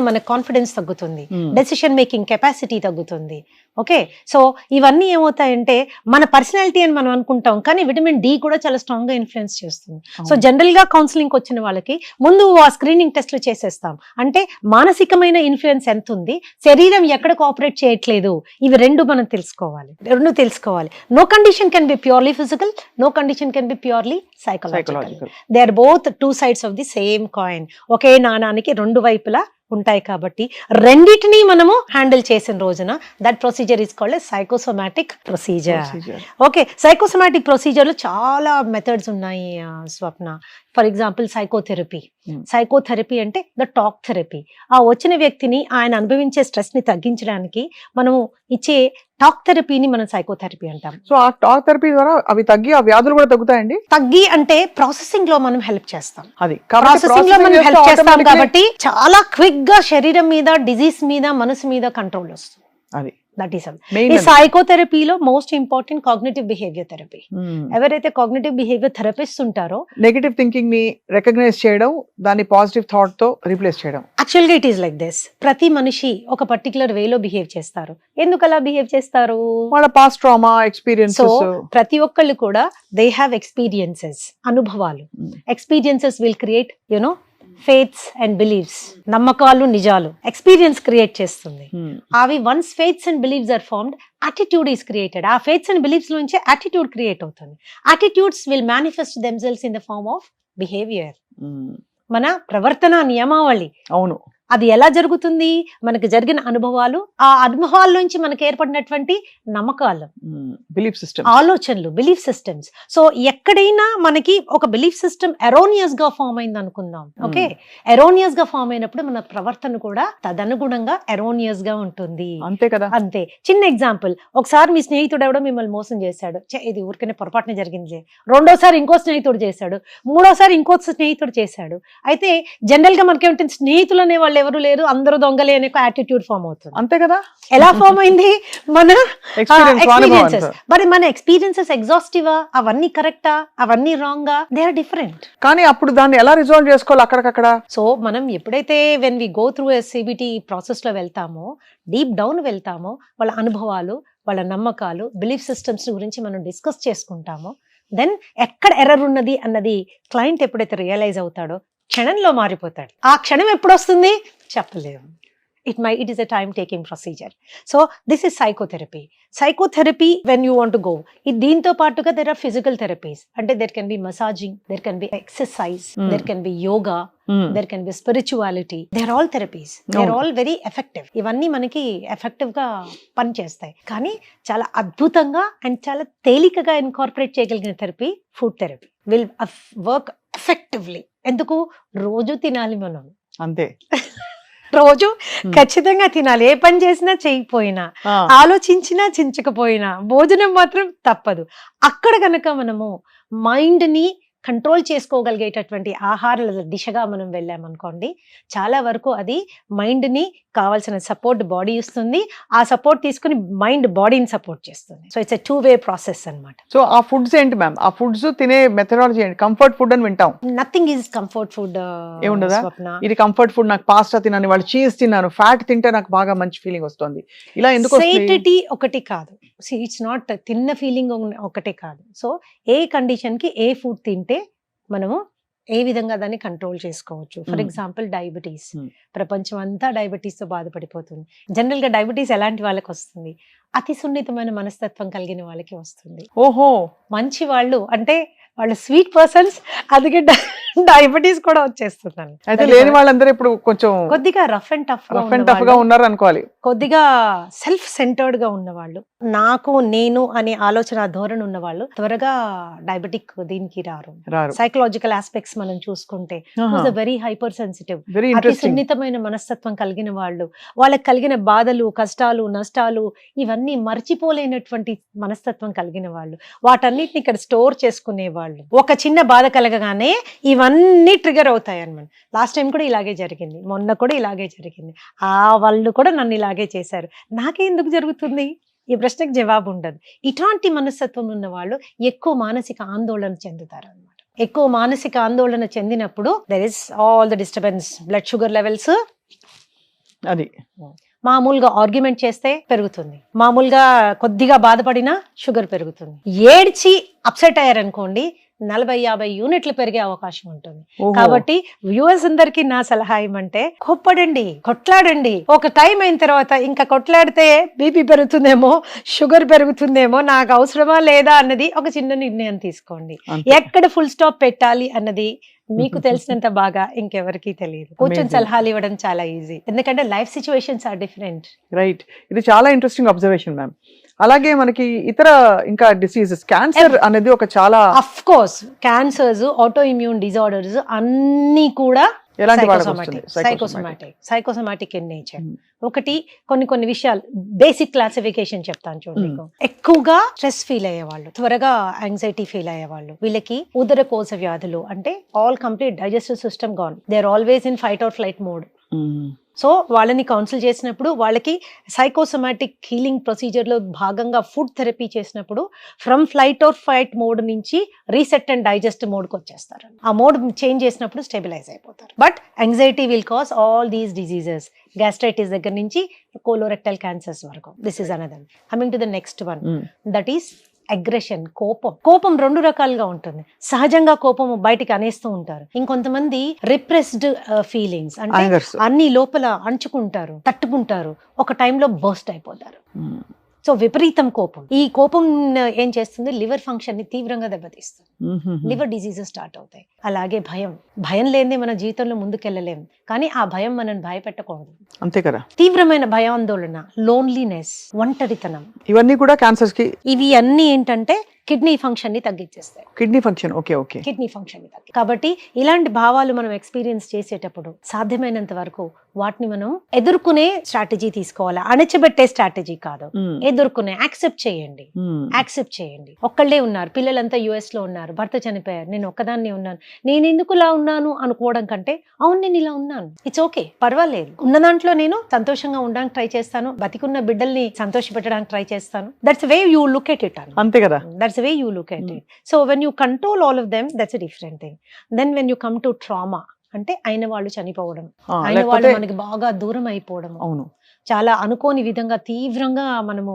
మన కాన్ఫిడెన్స్ తగ్గుతుంది, డెసిషన్ మేకింగ్ కెపాసిటీ తగ్గుతుంది. ఓకే, సో ఇవన్నీ ఏమవుతాయంటే మన పర్సనాలిటీ అని మనం అనుకుంటాం, కానీ విటమిన్ డి కూడా చాలా స్ట్రాంగ్ గా ఇన్ఫ్లుయెన్స్ చేస్తుంది. సో జనరల్ గా కౌన్సిలింగ్ వచ్చిన వాళ్ళకి ముందు ఆ స్క్రీనింగ్ టెస్ట్లు చేసేస్తాం. అంటే మానసికమైన ఇన్ఫ్లుయెన్స్ ఎంత ఉంది, శరీరం ఎక్కడ కోఆపరేట్ చేయట్లేదు, ఇవి రెండు తెలుసుకోవాలి. No condition can be purely physical, no condition can be purely psychological. They are both 2 sides of the same coin. ఒకే నాణానికి 2 వైపులా ఉంటాయి. కాబట్టి రెండిటిని మనము హ్యాండిల్ చేసిన రోజున that procedure is called psychosomatic procedure. Okay, psychosomatic procedure లో చాలా మెథడ్స్ ఉన్నాయి స్వప్న. ఫర్ ఎగ్జాంపుల్ సైకోథెరపీ అంటే ద టాక్ థెరపీ. ఆ వచ్చిన వ్యక్తిని ఆయన అనుభవించే స్ట్రెస్ ని తగ్గించడానికి మనము ఇచ్చే టాక్ థెరపీని మనం సైకోథెరపీ అంటాం. సో ఆ టాక్ థెరపీ ద్వారా అవి తగ్గి ఆ వ్యాధులు కూడా తగ్గుతాయండి. తగ్గి అంటే ప్రాసెసింగ్ లో మనం హెల్ప్ చేస్తాం. అది ప్రాసెసింగ్ లో మనం హెల్ప్ చేస్తాం కాబట్టి చాలా క్విక్ గా శరీరం మీద, డిజీజ్ మీద, మనసు మీద కంట్రోల్ వస్తుంది. అది దట్ ఈస్ ఈ సైకోథెరపీలో most important cognitive behaviour therapy. ఎవరైతే కాగ్నిటివ్ బిహేవియర్ థెరపిస్ట్ ఉంటారో నెగటివ్ థింకింగ్ ని రికగ్నైజ్ చేయడం, దాన్ని పాజిటివ్ థాట్ తో రీప్లేస్ చేయడం. యాక్చువల్ గా ఇట్ ఈస్ లైక్ దిస్. ప్రతి మనిషి ఒక పర్టికులర్ వేలో బిహేవ్ చేస్తారు. ఎందుకు అలా బిహేవ్ చేస్తారు? వాళ్ళ పాస్ట్ ట్రామా, ఎక్స్పీరియన్సెస్. సో ప్రతి ఒక్కళ్ళు కూడా దే హ్యావ్ ఎక్స్పీరియన్సెస్, అనుభవాలు. Experiences will create faiths and beliefs, నమ్మకాలు, నిజాలు. ఎక్స్పీరియన్స్ క్రియేట్ చేస్తుంది. అవి once faiths and beliefs are formed, attitude is created. ఆ ఫేత్స్ అండ్ బిలీవ్స్ నుంచి యాటిట్యూడ్ క్రియేట్ అవుతుంది. Attitudes will manifest themselves in the form of behaviour. మన ప్రవర్తన నియమావళి. అవును, అది ఎలా జరుగుతుంది? మనకి జరిగిన అనుభవాలు, ఆ అనుభవాల నుంచి మనకి ఏర్పడినటువంటి నమ్మకాలు, బిలీఫ్ సిస్టమ్, ఆలోచనలు, బిలీఫ్ సిస్టమ్స్. సో ఎక్కడైనా మనకి ఒక బిలీఫ్ సిస్టమ్ ఎరోనియస్ గా ఫామ్ అయింది అనుకుందాం. ఓకే, ఎరోనియస్ గా ఫామ్ అయినప్పుడు మన ప్రవర్తన కూడా తదనుగుణంగా ఎరోనియస్ గా ఉంటుంది. అంతే కదా. అంతే. చిన్న ఎగ్జాంపుల్, ఒకసారి మీ స్నేహితుడు ఎవడో మిమ్మల్ని మోసం చేశాడు, ఇది ఊరికనే పొరపాటున జరిగింది. రెండోసారి ఇంకో స్నేహితుడు చేశాడు, మూడోసారి ఇంకో స్నేహితుడు చేశాడు. అయితే జనరల్ గా మనకేమిటి, స్నేహితులు అనే వాళ్ళు ఎవరు లేరు, అందరూ దొంగలే అనే యాటిట్యూడ్ ఫామ్ అవుతుంది. అంతే కదా. ఎలా ఫామ్ అయింది? మన ఎక్స్పీరియన్సెస్. మరి మన ఎక్స్పీరియన్సెస్ ఎగ్జాస్టివా? అవన్నీ కరెక్టా? అవన్నీ రాంగా? They are different. కానీ అప్పుడు దాన్ని ఎలా రిజాల్వ్ చేసుకోవాలి అక్కడికక్కడ? సో మనం ఎప్పుడైతే when we go through CBT process లో వెళ్తామో, డీప్ డౌన్ వెళ్తామో, వాళ్ళ అనుభవాలు, వాళ్ళ నమ్మకాలు, బిలీఫ్ సిస్టమ్స్ గురించి మనం డిస్కస్ చేసుకుంటామో, దెన్ ఎక్కడ ఎర్రర్ ఉన్నది అన్నది క్లయింట్ ఎప్పుడైతే రియలైజ్ అవుతాడో క్షణంలో మారిపోతాడు. ఆ క్షణం ఎప్పుడు వస్తుంది చెప్పలేము. It is a time taking procedure. So this is psychotherapy. Psychotherapy, when you want to go, దీంతో పాటుగా there are physical therapies. అంటే there can be massaging, there can be exercise, there can be yoga, there can be spirituality. They are all therapies. They are all very effective. ఇవన్నీ మనకి effective గా పనిచేస్తాయి. కానీ చాలా అద్భుతంగా అండ్ చాలా తేలికగా ఇన్కార్పొరేట్ చేయగలిగిన therapy food therapy will work effectively. ఎందుకు? రోజు తినాలి మనం. అంతే. రోజు ఖచ్చితంగా తినాలి. ఏ పని చేసినా చేయకపోయినా, ఆలోచించినా చించకపోయినా, భోజనం మాత్రం తప్పదు. అక్కడ గనక మనము మైండ్ ని కంట్రోల్ చేసుకోగలిగేటటువంటి ఆహారాల దిశగా మనం వెళ్ళామనుకోండి, చాలా వరకు అది మైండ్ ని కావాల్సిన సపోర్ట్ బాడీ ఇస్తుంది. ఆ సపోర్ట్ తీసుకుని మైండ్ బాడీని సపోర్ట్ చేస్తుంది. So it's a 2-way process అన్నమాట. సో ఆ ఫుడ్స్ ఏంటి మ్యామ్? ఆ ఫుడ్స్ తినే మెథడాలజీ ఏంటి? కంఫర్ట్ ఫుడ్ అని వింటాం. Nothing is comfort food. ఏముండదా? ఇది కంఫర్ట్ ఫుడ్, నాకు పాస్తా తిన్నాను, వాళ్ళు చీజ్ తిన్నాను, ఫ్యాట్ తింటే నాకు బాగా మంచి ఫీలింగ్ వస్తుంది, ఇలా ఎందుకు? సేటిటీ ఒకటి కాదు. ఇట్స్ నాట్ తిన్న ఫీలింగ్ ఒకటే కాదు. సో ఏ కండిషన్ కి ఏ ఫుడ్ తింటే మనము ఏ విధంగా దాన్ని కంట్రోల్ చేసుకోవచ్చు. For example diabetes. ప్రపంచం అంతా డయాబెటీస్ తో బాధపడిపోతుంది. జనరల్ గా డయాబెటీస్ ఎలాంటి వాళ్ళకి వస్తుంది? అతి సున్నితమైన మనస్తత్వం కలిగిన వాళ్ళకి వస్తుంది. ఓహో, మంచి వాళ్ళు అంటే వాళ్ళు స్వీట్ పర్సన్స్, అందుకే డయాబెటీస్ కూడా వచ్చేస్తుంది. అయితే లేని వాళ్ళందరూ ఇప్పుడు కొంచెం కొద్దిగా రఫ్ అండ్ టఫ్ గా ఉన్నారు అనుకోవాలి. కొద్దిగా సెల్ఫ్ సెంటర్డ్ గా ఉన్నవాళ్ళు, నాకు నేను అనే ఆలోచన ధోరణి ఉన్నవాళ్ళు త్వరగా డయాబెటిక్ దీనికి రారు. సైకలాజికల్ ఆస్పెక్ట్స్ మనం చూసుకుంటే వెరీ హైపర్ సెన్సిటివ్, అతి సున్నితమైన మనస్తత్వం కలిగిన వాళ్ళు, వాళ్ళకి కలిగిన బాధలు, కష్టాలు, నష్టాలు ఇవన్నీ మర్చిపోలేనటువంటి మనస్తత్వం కలిగిన వాళ్ళు, వాటన్నిటిని ఇక్కడ స్టోర్ చేసుకునే వాళ్ళు. ఒక చిన్న బాధ కలగగానే ఇవన్నీ ట్రిగర్ అవుతాయి అన్నమాట. లాస్ట్ టైం కూడా ఇలాగే జరిగింది, మొన్న కూడా ఇలాగే జరిగింది, ఆ వాళ్ళు కూడా నన్ను ఇలాగే చేశారు, నాకే ఎందుకు జరుగుతుంది? ఈ ప్రశ్నకు జవాబు ఉండదు. ఇట్లాంటి మనస్తత్వం ఉన్న వాళ్ళు ఎక్కువ మానసిక ఆందోళన చెందుతారు అన్నమాట. ఎక్కువ మానసిక ఆందోళన చెందినప్పుడు there is all the disturbance, blood sugar levels, అది మామూలుగా ఆర్గ్యుమెంట్ చేస్తే పెరుగుతుంది, మామూలుగా కొద్దిగా బాధపడినా షుగర్ పెరుగుతుంది, ఏడ్చి అప్సెట్ అయ్యారనుకోండి 40-50 యూనిట్లు పెరిగే అవకాశం ఉంటుంది. కాబట్టి వ్యూవర్స్ అందరికి నా సలహా ఏమంటే, కోప్పడండి, కొట్లాడండి. ఒక టైం అయిన తర్వాత ఇంకా కొట్లాడితే బీపీ పెరుగుతుందేమో, షుగర్ పెరుగుతుందేమో, నాకు అవసరమా లేదా అన్నది ఒక చిన్న నిర్ణయం తీసుకోండి. ఎక్కడ ఫుల్ స్టాప్ పెట్టాలి అన్నది మీకు తెలిసినంత బాగా ఇంకెవరికి తెలియదు. కూర్చొని సలహాలు ఇవ్వడం చాలా ఈజీ, ఎందుకంటే life situations are different. Right, ఇది చాలా ఇంట్రెస్టింగ్ అబ్జర్వేషన్ మ్యామ్. అలాగే మనకి ఇతర ఇంకా డిసీజెస్, క్యాన్సర్ అనేది ఒక చాలా, of course cancers, auto immune disorders అన్ని కూడా సైకోసోమాటిక్ ఇన్ నేచర్. ఒకటి కొన్ని విషయాలు బేసిక్ క్లాసిఫికేషన్ చెప్తాను చూడండి. ఎక్కువగా స్ట్రెస్ ఫీల్ అయ్యేవాళ్ళు, త్వరగా యాంగ్జైటీ ఫీల్ అయ్యేవాళ్ళు, వీళ్ళకి ఉదరకోశ వ్యాధులు, అంటే all complete digestive system gone, they are always in fight or flight mode. So వాళ్ళని కౌన్సిల్ చేసినప్పుడు వాళ్ళకి సైకోసోమాటిక్ హీలింగ్ ప్రొసీజర్ లో భాగంగా ఫుడ్ థెరపీ చేసినప్పుడు from flight or fight mode నుంచి రీసెట్ అండ్ డైజెస్ట్ మోడ్ కు వచ్చేస్తారు. ఆ మోడ్ చేంజ్ చేసినప్పుడు స్టెబిలైజ్ అయిపోతారు. But anxiety will cause all these diseases, gastritis దగ్గర నుంచి కోలోరెక్టల్ క్యాన్సర్స్ వరకు. This is another. Coming to the next one, that is aggression. కోపం 2 రకాలుగా ఉంటుంది. సహజంగా కోపం బయటికి అనేస్తూ ఉంటారు. ఇంకొంతమంది రిప్రెస్డ్ ఫీలింగ్స్, అంటే అన్ని లోపల అంచుకుంటారు, తట్టుకుంటారు, ఒక టైంలో బర్స్ట్ అయిపోతారు. సో విపరీతం కోపం. ఈ కోపం ఏం చేస్తుంది? లివర్ ఫంక్షన్ ని తీవ్రంగా దెబ్బతీస్తుంది. లివర్ డిసీజెస్ స్టార్ట్ అవుతాయి. అలాగే భయం. భయం లేనిదే మన జీవితంలో ముందుకెళ్ళలేం, కానీ ఆ భయం మనల్ని భయపెట్టకూడదు. అంతే కదా. తీవ్రమైన భయాందోళన, లోన్లీనెస్, ఒంటరితనం, ఇవన్నీ కూడా క్యాన్సర్స్ కి. ఇవి అన్ని ఏంటంటే కిడ్నీ ఫంక్షన్ ని తగ్గించేస్తాయి. Kidney function, okay okay. Kidney function ని తగ్గి. కాబట్టి ఇలాంటి భావాలు మనం ఎక్స్పీరియన్స్ చేసేటప్పుడు సాధ్యమైనంత వరకు వాటిని మనం ఎదుర్కొనే స్ట్రాటజీ తీసుకోవాలి. అణచిపెట్టే స్ట్రాటజీ కాదు, ఎదుర్కొనే. యాక్సెప్ట్ చేయండి, యాక్సెప్ట్ చేయండి. ఒక్కళ్ళే ఉన్నారు, పిల్లలంతా యుఎస్ లో ఉన్నారు, భర్త చనిపోయారు, నేను ఒక్కదాన్నే ఉన్నాను, నేను ఎందుకు ఇలా ఉన్నాను అనుకోవడం కంటే అవును నేను ఇలా ఉన్నాను, ఇట్స్ ఓకే, పర్వాలేదు, ఉన్న దాంట్లో నేను సంతోషంగా ఉండడానికి ట్రై చేస్తాను, బతికున్న బిడ్డల్ని సంతోష పెట్టడానికి ట్రై చేస్తాను. That's way you look at it. అంతే కదా. That's the way you look at it. So when you control all of them, that's a different thing. Then when you come to trauma, అంటే అయిన వాళ్ళు చనిపోవడం, అయిన వాళ్ళు మనకి బాగా దూరం అయిపోవడం, అవును, చాలా అనుకోని విధంగా తీవ్రంగా మనము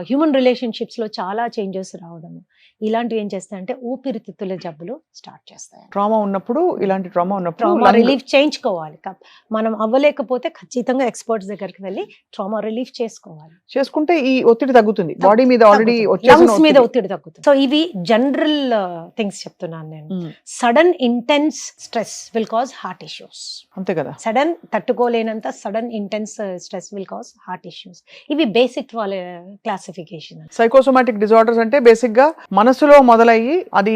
హ్యూమన్ రిలేషన్షిప్స్ లో చాలా చేంజెస్ రావడం, ఇలాంటివి ఏం చేస్తాయంటే ఊపిరితిత్తుల జబ్బులు స్టార్ట్ చేస్తాయి. ట్రామా ఉన్నప్పుడు, ఇలాంటి ట్రామా ఉన్నప్పుడు ట్రామా రిలీఫ్ చేయించుకోవాలి. మనం అవ్వలేకపోతే ఖచ్చితంగా ఎక్స్పర్ట్స్ దగ్గరికి వెళ్ళి ట్రామా రిలీఫ్ చేసుకోవాలి. చేసుకుంటే ఈ ఒత్తిడి తగ్గుతుంది, బాడీ మీద ఆల్రెడీ లంగ్స్ మీద ఒత్తిడి తగ్గుతుంది. సో ఇవి జనరల్ థింగ్స్ చెప్తున్నాను నేను. Sudden intense stress will cause heart issues. అంతే కదా. సడన్ తట్టుకోలేనంత sudden intense stress will cause heart issues. ఇవి బేసిక్ వాళ్ళ క్లాసిఫికేషన్. సైకోసోమాటిక్ డిజార్డర్స్ అంటే బేసిక్ గా మనసులో మొదలయ్యి అది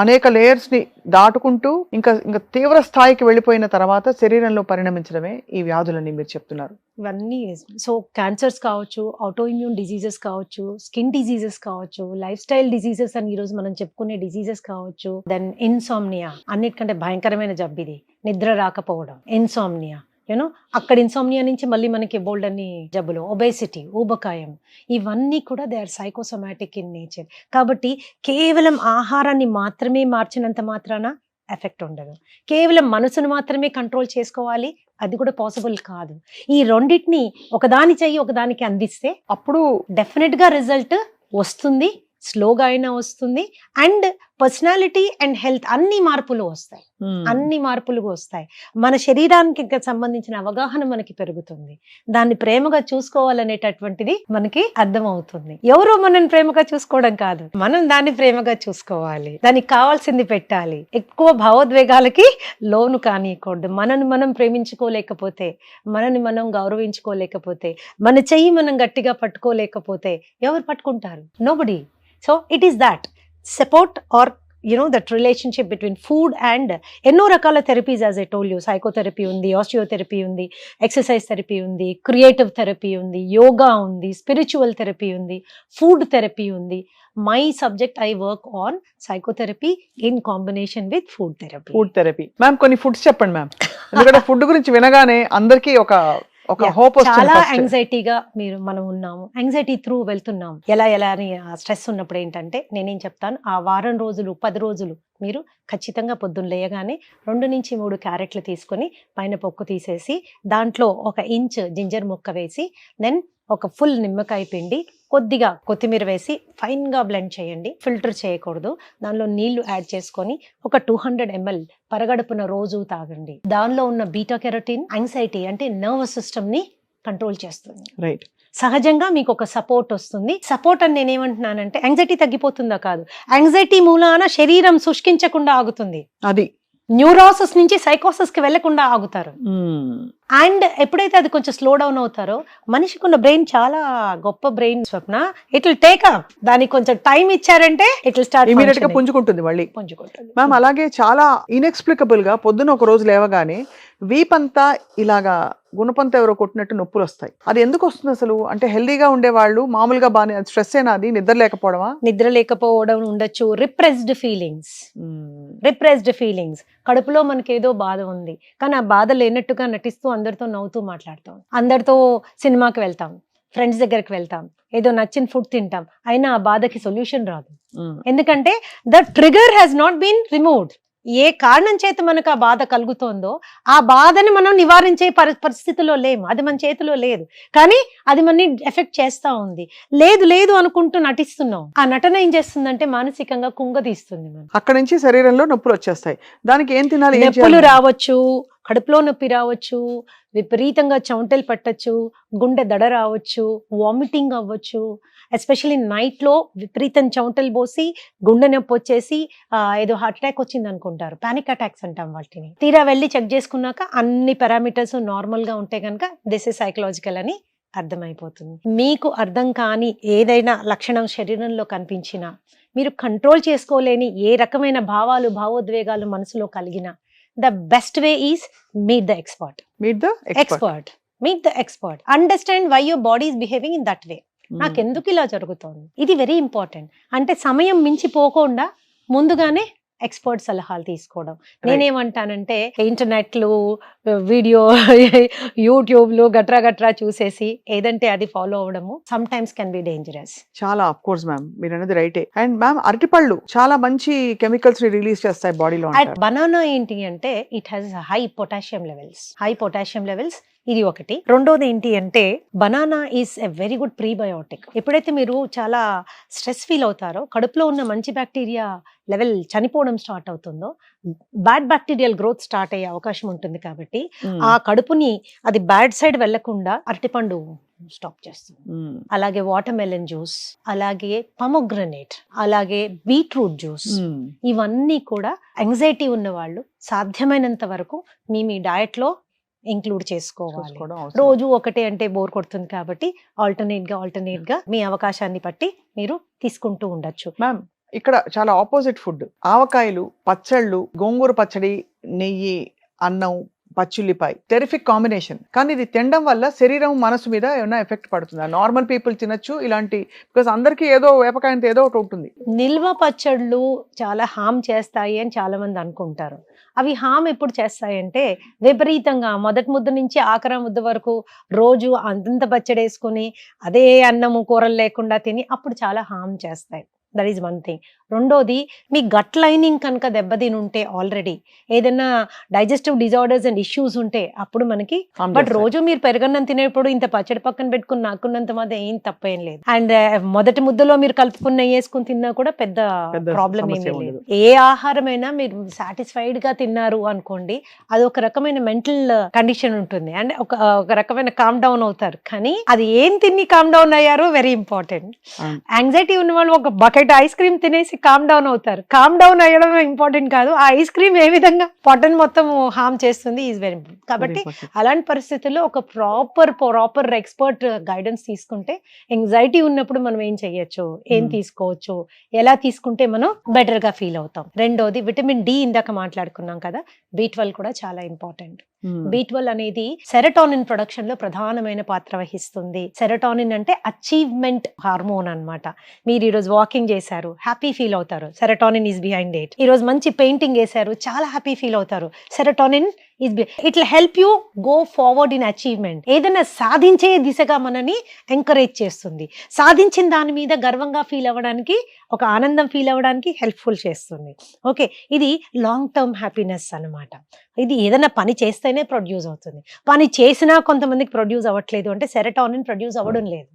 అనేక లేయర్స్ ని దాటుకుంటూ ఇంకా తీవ్ర స్థాయికి వెళ్ళిపోయిన తర్వాత శరీరంలో పరిణమించడమే ఈ వ్యాధులని మీరు చెప్తున్నారు. ఇవన్నీ సో క్యాన్సర్స్ కావచ్చు, ఆటోఇమ్యూన్ డిజీజెస్ కావచ్చు, స్కిన్ డిజీజెస్ కావచ్చు, లైఫ్ స్టైల్ డిజీజెస్ అని ఈ రోజు మనం చెప్పుకునే డిజీజెస్ కావచ్చు, దెన్ ఇన్సామ్నియా, అన్నిటికంటే భయంకరమైన జబ్బు ఇది, నిద్ర రాకపోవడం, ఇన్సామ్నియా. యూనో అక్కడ ఇన్సామ్నియా నుంచి మళ్ళీ మనకి బోల్డ్ అన్ని జబ్బులు, ఒబేసిటీ, ఊబకాయం, ఇవన్నీ కూడా they are psychosomatic in nature. కాబట్టి కేవలం ఆహారాన్ని మాత్రమే మార్చినంత మాత్రాన ఎఫెక్ట్ ఉండదు. కేవలం మనసును మాత్రమే కంట్రోల్ చేసుకోవాలి, అది కూడా పాసిబుల్ కాదు. ఈ రెండింటిని ఒకదాని చెయ్యి ఒకదానికి అందిస్తే అప్పుడు డెఫినెట్ గా రిజల్ట్ వస్తుంది, స్లోగా అయినా వస్తుంది. అండ్ పర్సనాలిటీ అండ్ హెల్త్ అన్ని మార్పులు వస్తాయి, అన్ని మార్పులు వస్తాయి. మన శరీరానికి సంబంధించిన అవగాహన మనకి పెరుగుతుంది, దాన్ని ప్రేమగా చూసుకోవాలనేటటువంటిది మనకి అర్థం అవుతుంది. ఎవరో మనల్ని ప్రేమగా చూసుకోవడం కాదు, మనం దాన్ని ప్రేమగా చూసుకోవాలి, దానికి కావాల్సింది పెట్టాలి. ఎక్కువ భావోద్వేగాలకి లోను కానియకూడదు. మనని మనం ప్రేమించుకోలేకపోతే, మనని మనం గౌరవించుకోలేకపోతే, మన చెయ్యి మనం గట్టిగా పట్టుకోలేకపోతే ఎవరు పట్టుకుంటారు? Nobody. So it is that support or that relationship between food and ఎన్నో రకాల therapies, as I told you, psychotherapy ఉంది, ఆస్టియోథెరపీ ఉంది, ఎక్సర్సైజ్ థెరపీ ఉంది, క్రియేటివ్ థెరపీ ఉంది, యోగా ఉంది, స్పిరిచువల్ థెరపీ ఉంది, ఫుడ్ థెరపీ ఉంది. My subject, I work on psychotherapy in combination with food therapy. Food therapy ma'am, కొన్ని ఫుడ్స్ చెప్పండి మ్యామ్, ఎందుకంటే ఫుడ్ గురించి వినగానే అందరికీ ఒక హోప్ వస్తుంది. చాలా యాంగ్జైటీగా మనం ఉన్నాము, యాంగ్జైటీ త్రూ వెళ్తున్నాము. ఎలా అని స్ట్రెస్ ఉన్నప్పుడు ఏంటంటే నేనేం చెప్తాను, ఆ వారం రోజులు 10 రోజులు మీరు ఖచ్చితంగా పొద్దున్న లేయగానే 2 నుంచి 3 క్యారెట్లు తీసుకొని పైన పొక్కు తీసేసి దాంట్లో 1 ఇంచ్ జింజర్ ముక్క వేసి, దెన్ ఒక ఫుల్ నిమ్మకాయ పిండి, కొద్దిగా కొత్తిమీర వేసి ఫైన్ గా బ్లెండ్ చేయండి. ఫిల్టర్ చేయకూడదు, దానిలో నీళ్లు యాడ్ చేసుకొని ఒక 200 ml పరగడుపున రోజు తాగండి. దానిలో ఉన్న బీటా కెరోటిన్ యాంగ్జైటీ అంటే నర్వస్ సిస్టమ్ ని కంట్రోల్ చేస్తుంది. రైట్. సహజంగా మీకు ఒక సపోర్ట్ వస్తుంది. సపోర్ట్ అని నేనేమంటున్నానంటే యాంగ్జైటీ తగ్గిపోతుందా కాదు, యాంగ్జైటీ మూలాన శరీరం శుష్కించకుండా ఆగుతుంది. అది న్యూరోసిస్ నుంచి సైకోసిస్ కి వెళ్లకుండా ఆగుతారు. అండ్ ఎప్పుడైతే అది కొంచెం స్లో డౌన్ అవుతారో, మనిషికి ఉన్న బ్రెయిన్ చాలా గొప్ప brain Swapna, it will take up. దానికి కొంచెం టైం ఇచ్చారంటే ఇట్ విల్ స్టార్ట్ ఇమిడియట్ గా పుంజుకుంటుంది మళ్ళీ. మ్యామ్ అలాగే చాలా ఇన్ఎక్స్ప్లికబుల్ గా పొద్దున ఒక రోజు లేవగానే వీపంతా ఇలాగా గుణపంత ఎవరో కొట్టినట్టు నొప్పులు వస్తాయి. అది ఎందుకు వస్తుంది అసలు? అంటే హెల్దీగా ఉండేవాళ్ళు మామూలుగా బాగానే, స్ట్రెస్ ఏనా అది? నిద్ర లేకపోవడమా? నిద్ర లేకపోవడం ఉండొచ్చు. రిప్రెస్డ్ ఫీలింగ్స్, కడుపులో మనకి ఏదో బాధ ఉంది, కానీ ఆ బాధ లేనట్టుగా నటిస్తూ అందరితో నవ్వుతూ మాట్లాడతాం, అందరితో సినిమాకి వెళ్తాం, ఫ్రెండ్స్ దగ్గరికి వెళ్తాం, ఏదో నచ్చిన ఫుడ్ తింటాం, అయినా ఆ బాధకి సొల్యూషన్ రాదు. ఎందుకంటే the trigger has not been removed. ఏ కారణం చేత మనకు ఆ బాధ కలుగుతోందో ఆ బాధని మనం నివారించే పరిస్థితిలో లేము, అది మన చేతిలో లేదు, కానీ అది మనని ఎఫెక్ట్ చేస్తా ఉంది. లేదు అనుకుంటూ నటిస్తున్నాం. ఆ నటన ఏం చేస్తుందంటే మానసికంగా కుంగదీస్తుంది. అక్కడ నుంచి శరీరంలో నొప్పులు వచ్చేస్తాయి. దానికి ఏం తినాలి? నొప్పులు రావచ్చు, కడుపులో నొప్పి రావచ్చు, విపరీతంగా చెమటలు పట్టచ్చు, గుండె దడ రావచ్చు, వామిటింగ్ అవ్వచ్చు. ఎస్పెషల్లీ నైట్లో విపరీతం చెమటలు పోసి గుండె నొప్పి వచ్చేసి ఏదో హార్ట్ అటాక్ వచ్చింది అనుకుంటారు. పానిక్ అటాక్స్ అంటాం వాటిని. తీరా వెళ్ళి చెక్ చేసుకున్నాక అన్ని పారామీటర్స్ నార్మల్గా ఉంటే కనుక దిస్ ఇస్ సైకలాజికల్ అని అర్థమైపోతుంది. మీకు అర్థం కాని ఏదైనా లక్షణం శరీరంలో కనిపించినా, మీరు కంట్రోల్ చేసుకోలేని ఏ రకమైన భావాలు భావోద్వేగాలు మనసులో కలిగినా, the best way is meet the expert. Meet the expert. Understand why your body is behaving in that way. నాకెందుకు ఇలా జరుగుతోంది, ఇది వెరీ ఇంపార్టెంట్. అంటే సమయం మించిపోకుండా ముందుగానే ఎక్స్పర్ట్ సలహాలు తీసుకోవడం. నేనేమంటానంటే ఇంటర్నెట్లు, వీడియో, యూట్యూబ్లు గట్రా చూసేసి ఏదంటే అది ఫాలో అవడము sometimes can be dangerous. చాలా ఆఫ్ కోర్స్ మ్యామ్, మీరు అనేది రైటే. అండ్ మ్యామ్, అరటిపళ్ళు చాలా మంచి కెమికల్స్ ని రిలీజ్ చేస్తాయి బాడీలో. బనానా ఏంటి అంటే it has high potassium levels. ఇది ఒకటి. రెండోది ఏంటి అంటే banana is a very good prebiotic. ఎప్పుడైతే మీరు చాలా స్ట్రెస్ ఫీల్ అవుతారో, కడుపులో ఉన్న మంచి బ్యాక్టీరియా లెవెల్ చనిపోవడం స్టార్ట్ అవుతుందో, బ్యాడ్ బ్యాక్టీరియల్ గ్రోత్ స్టార్ట్ అయ్యే అవకాశం ఉంటుంది. కాబట్టి ఆ కడుపుని అది బ్యాడ్ సైడ్ వెళ్లకుండా అరటిపండు స్టాప్ చేస్తుంది. అలాగే వాటర్ మెలన్ జ్యూస్, అలాగే పొమోగ్రనేట్, అలాగే బీట్రూట్ జ్యూస్, ఇవన్నీ కూడా యాంగ్జైటీ ఉన్న వాళ్ళు సాధ్యమైనంత వరకు మీ డయట్ లో ఇంక్లూడ్ చేసుకోవాలి. రోజు ఒకటే అంటే బోర్ కొడుతుంది కాబట్టి ఆల్టర్నేట్ గా మీ అవకాశాన్ని బట్టి మీరు తీసుకుంటూ ఉండొచ్చు. మ్యామ్, ఇక్కడ చాలా ఆపోజిట్ ఫుడ్. ఆవకాయలు, పచ్చళ్ళు, గోంగూర పచ్చడి, నెయ్యి, అన్నం, పచ్చిల్లిపాయ, టెరిఫిక్ కాంబినేషన్. కానీ ఇది తినడం వల్ల శరీరం, మనసు మీద ఏమైనా ఎఫెక్ట్ పడుతుందా? నార్మల్ పీపుల్ తినొచ్చు ఇలాంటి, బికాస్ అందరికి ఏదో వేపకాయంతో ఏదో ఒకటి ఉంటుంది. నిల్వ పచ్చళ్ళు చాలా హామ్ చేస్తాయి అని చాలా మంది అనుకుంటారు. అవి హామ్ ఎప్పుడు చేస్తాయంటే విపరీతంగా మొదటి ముద్ద నుంచి ఆఖరి ముద్ద వరకు రోజు అంతంత పచ్చడి వేసుకుని అదే అన్నము కూరలు లేకుండా తిని అప్పుడు చాలా హామ్ చేస్తాయి. That is one thing. రెండోది, మీ గట్ లైనింగ్ కనుక దెబ్బతిని ఉంటే, ఆల్రెడీ ఏదైనా డైజెస్టివ్ డిజార్డర్స్ అండ్ ఇష్యూస్ ఉంటే అప్పుడు మనకి. బట్ రోజు మీరు పెరగన్నం తినేప్పుడు ఇంత పచ్చడి పక్కన పెట్టుకుని నాకున్నంత మాత్రం ఏం తప్పేం లేదు. అండ్ మొదటి ముద్దలో మీరు కలుపుకున్న వేసుకుని తిన్నా కూడా పెద్ద ప్రాబ్లం ఏమీ లేదు. ఏ ఆహారమైనా మీరు సాటిస్ఫైడ్ గా తిన్నారు అనుకోండి, అది ఒక రకమైన మెంటల్ కండిషన్ ఉంటుంది. అండ్ ఒక రకమైన కామ్ డౌన్ అవుతారు. కానీ అది ఏం తిని కామ్ డౌన్ అయ్యారో వెరీ ఇంపార్టెంట్. యాంగ్జైటీ ఉన్న వాళ్ళు ఒక బకెట్ ఐస్ క్రీమ్ తినేసి కామ్ డౌన్ అవుతారు. కామ్ డౌన్ అయ్యడం ఇంపార్టెంట్ కాదు, ఆ ఐస్ క్రీమ్ ఏ విధంగా పొట్టను మొత్తం హార్మ్ చేస్తుంది ఈజ్ వెరీ ఇంపార్టెంట్. కాబట్టి అలాంటి పరిస్థితుల్లో ఒక ప్రాపర్ ఎక్స్పర్ట్ గైడెన్స్ తీసుకుంటే, యాంగ్జైటీ ఉన్నప్పుడు మనం ఏం చెయ్యొచ్చు, ఏం తీసుకోవచ్చు, ఎలా తీసుకుంటే మనం బెటర్ గా ఫీల్ అవుతాం. రెండోది, విటమిన్ డి ఇందాక మాట్లాడుకున్నాం కదా, B12 కూడా చాలా ఇంపార్టెంట్. B12 అనేది సెరటోనిన్ ప్రొడక్షన్ లో ప్రధానమైన పాత్ర వహిస్తుంది. సెరటోనిన్ అంటే అచీవ్మెంట్ హార్మోన్ అన్నమాట. మీరు ఈరోజు వాకింగ్ చేశారు, హ్యాపీ ఫీల్ అవుతారు, సెరటోనిన్ ఈస్ బిహైండ్ ఇట్. ఈరోజు మంచి పెయింటింగ్ వేశారు, చాలా హ్యాపీ ఫీల్ అవుతారు, serotonin it will help you go forward in achievement. ఏదైనా సాధించే దిశగా మనని ఎంకరేజ్ చేస్తుంది. సాధించిన దాని మీద గర్వంగా ఫీల్ అవ్వడానికి, ఒక ఆనందం ఫీల్ అవ్వడానికి హెల్ప్ఫుల్ చేస్తుంది. ఓకే, ఇది లాంగ్ టర్మ్ హ్యాపీనెస్ అన్నమాట. ఇది ఏదైనా పని చేస్తేనే ప్రొడ్యూస్ అవుతుంది. పని చేసినా కొంతమందికి ప్రొడ్యూస్ అవ్వట్లేదు అంటే సెరటోనిన్ ప్రొడ్యూస్ అవ్వడం లేదు.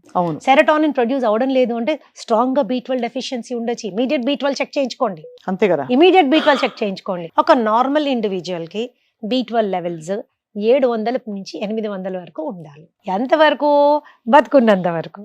సెరటోనిన్ ప్రొడ్యూస్ అవ్వడం లేదు అంటే స్ట్రాంగ్ గా B12 డెఫిషియన్సీ ఉండొచ్చు. ఇమీడియట్ B12 చెక్ చేయించుకోండి. అంతే కదా, ఇమీడియట్ B12 చెక్ చేయించుకోండి. ఒక నార్మల్ ఇండివిజువల్ కి B12 లెవెల్స్ 700 నుంచి 800 వరకు ఉండాలి. ఎంతవరకు? బతుకున్నంత వరకు.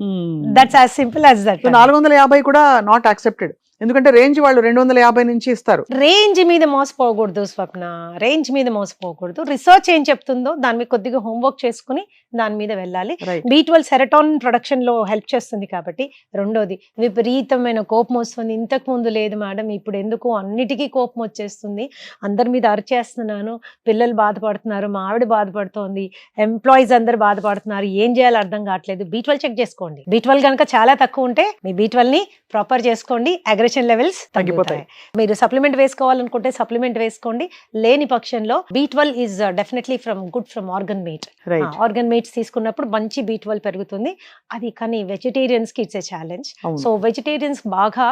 That's as simple as that. 450 కూడా నాట్ యాక్సెప్టెడ్. ఎందుకంటే రేంజ్ వాళ్ళు 250 నుంచి ఇస్తారు. రేంజ్ మీద మోసపోకూడదు స్వప్న, రేంజ్ మీద మోసపోకూడదు. రీసెర్చ్ ఏం చెప్తుందో దాని మీద కొద్దిగా హోంవర్క్ చేసుకుని దాని మీద వెళ్ళాలి. B12 సెరటోనిన్ ప్రొడక్షన్ లో హెల్ప్ చేస్తుంది కాబట్టి. రెండోది, విపరీతమైన కోపం వస్తుంది. ఇంతకు ముందు లేదు మేడం, ఇప్పుడు ఎందుకు అన్నిటికీ కోపం వచ్చేస్తుంది, అందరి మీద అరిచేస్తున్నాను, పిల్లలు బాధపడుతున్నారు, మా ఆవిడ బాధపడుతోంది, ఎంప్లాయీస్ అందరు బాధపడుతున్నారు, ఏం చేయాలో అర్థం కావట్లేదు. B12 చెక్ చేసుకోండి. B12 కనుక చాలా తక్కువ ఉంటే మీ B12 ని ప్రాపర్ చేసుకోండి, అగ్రెషన్ లెవెల్స్ తగ్గిపోతాయి. మీరు సప్లిమెంట్ వేసుకోవాలనుకుంటే సప్లిమెంట్ వేసుకోండి. లేని పక్షంలో B12 is definitely good from organ meat. Organ meats తీసుకున్నప్పుడు మంచి B12 పెరుగుతుంది. అది కానీ వెజిటేరియన్స్ కి it's a challenge. So vegetarians బాగా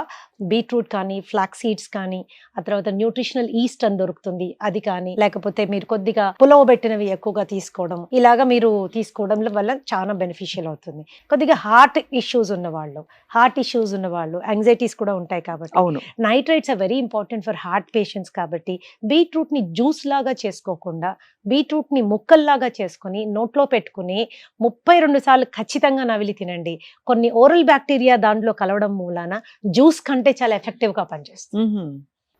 బీట్రూట్ కానీ, ఫ్లాక్ సీడ్స్ కానీ, ఆ తర్వాత న్యూట్రిషనల్ ఈస్ట్ అని దొరుకుతుంది, అది కానీ, లేకపోతే మీరు కొద్దిగా పులవబెట్టినవి ఎక్కువగా తీసుకోవడం, ఇలాగా మీరు తీసుకోవడం వల్ల చాలా బెనిఫిషియల్ అవుతుంది. కొద్దిగా హార్ట్ ఇష్యూస్ ఉన్న వాళ్ళు, యాంగ్జైటీస్ కూడా ఉంటాయి కాబట్టి. అవును. Nitrates are very important for heart patients కాబట్టి బీట్రూట్ ని జ్యూస్ లాగా చేసుకోకుండా బీట్రూట్ ని ముక్కల్లాగా చేసుకుని నోట్లో పెట్టుకుని 32 సార్లు ఖచ్చితంగా నవిలి తినండి. కొన్ని ఓరల్ బ్యాక్టీరియా దాంట్లో కలవడం మూలాన జ్యూస్ కంటే చాలా ఎఫెక్టివ్ గా పనిచేస్తుంది.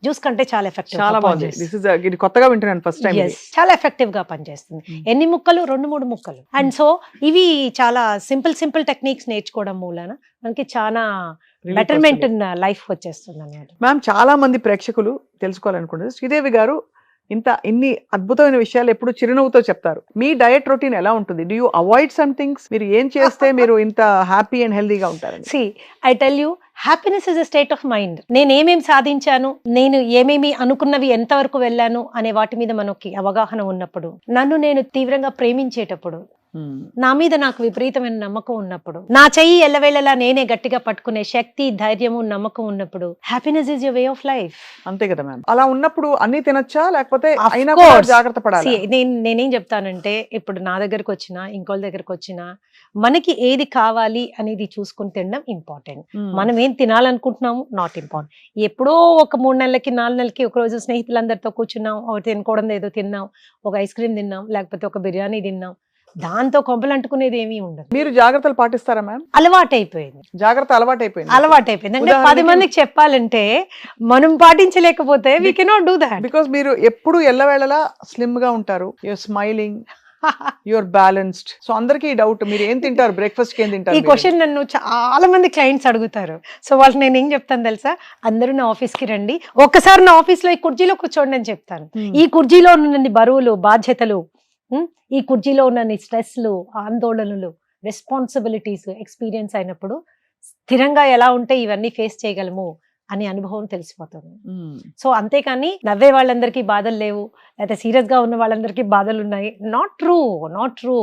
జ్యూస్ కంటే చాలా ఎఫెక్టివ్ చాలా బాగుంది. ఇది కొత్తగా వింటున్నాను ఫస్ట్ టైం. చాలా ఎఫెక్టివ్ గా పనిచేస్తుంది. ఎన్ని ముక్కలు? 2-3 ముక్కలు. అండ్ సో ఇవి చాలా సింపుల్ టెక్నిక్స్ నేర్చుకోవడం మూలన మనకి చాలా బెటర్మెంట్ ఇన్ లైఫ్ వచ్చేస్తుంది అన్నమాట. మ్యామ్, చాలా మంది ప్రేక్షకులు తెలుసుకోవాలనుకుంటారు, శ్రీదేవి గారు ఇన్ని అద్భుతమైన విషయాలు ఎప్పుడు చిరునవ్వుతో చెప్తారు. మీ డయట్ రొటీన్ ఎలా ఉంటుంది? Do you avoid some things? మీరు ఏం చేస్తే మీరు ఇంత హ్యాపీ అండ్ హెల్దీగా ఉంటారు? I tell you, happiness is a state of mind. నేను ఏమేమి సాధించాను, నేను ఏమేమి అనుకున్నవి ఎంతవరకు వెళ్ళాను అనే వాటి మీద మనకి అవగాహన ఉన్నప్పుడు, నన్ను నేను తీవ్రంగా ప్రేమించేటప్పుడు, నా మీద నాకు విపరీతమైన నమ్మకం ఉన్నప్పుడు, నా చెయ్యి ఎల్లవేళలా నేనే గట్టిగా పట్టుకునే శక్తి, ధైర్యము, నమ్మకం ఉన్నప్పుడు, happiness is your way of life. అంతే కదా మ్యామ్. అలా ఉన్నప్పుడు అన్ని తినొచ్చా, లేకపోతే జాగ్రత్త పడాలి? నేనేం చెప్తానంటే, ఇప్పుడు నా దగ్గరకు వచ్చినా ఇంకోళ్ళ దగ్గరకు వచ్చినా మనకి ఏది కావాలి అనేది చూసుకుని తినడం ఇంపార్టెంట్. మనం ఏం తినాలనుకుంటున్నాము నాట్ ఇంపార్టెంట్. ఎప్పుడో ఒక 3 నెలలకి 4 నెలలకి ఒక రోజు స్నేహితులందరితో కూర్చున్నాం, తినుకోవడం ఏదో తిన్నాం, ఒక ఐస్ క్రీమ్ తిన్నాం, లేకపోతే ఒక బిర్యానీ తిన్నాం, దాంతో కొంపలు అంటుకునేది ఏమీ ఉండదు. మీరు జాగ్రత్తలు పాటిస్తారా మ్యామ్? అలవాటైపోయింది. అలవాటైపోయింది. అంటే 10 మందికి చెప్పాలంటే మనం పాటించలేకపోతే we cannot do that. Because మీరు ఎప్పుడు ఎల్లవేళలా స్లిమ్ గా ఉంటారు, you're smiling, you're balanced. So అందరికీ డౌట్, మీరు ఏం తింటారు, బ్రేక్ఫాస్ట్ కి ఏం తింటారు? ఈ క్వశ్చన్ నన్ను చాలా మంది క్లయింట్స్ అడుగుతారు. సో వాళ్ళకి నేను ఏం చెప్తాను తెలుసా, అందరూ నా ఆఫీస్ కి రండి, ఒక్కసారి నా ఆఫీస్ లో ఈ కుర్చీలో కూర్చోండి అని చెప్తాను. ఈ కుర్చీలో ఉన్న బరువులు, బాధ్యతలు, ఈ కుర్చీలో ఉన్న స్ట్రెస్లు, ఆందోళనలు, రెస్పాన్సిబిలిటీస్ ఎక్స్పీరియన్స్ అయినప్పుడు స్థిరంగా ఎలా ఉంటే ఇవన్నీ ఫేస్ చేయగలము అనే అనుభవం తెలిసిపోతుంది. సో అంతేకాని నవ్వే వాళ్ళందరికీ బాధలు లేవు, లేకపోతే సీరియస్ గా ఉన్న వాళ్ళందరికీ బాధలు ఉన్నాయి, నాట్ ట్రూ.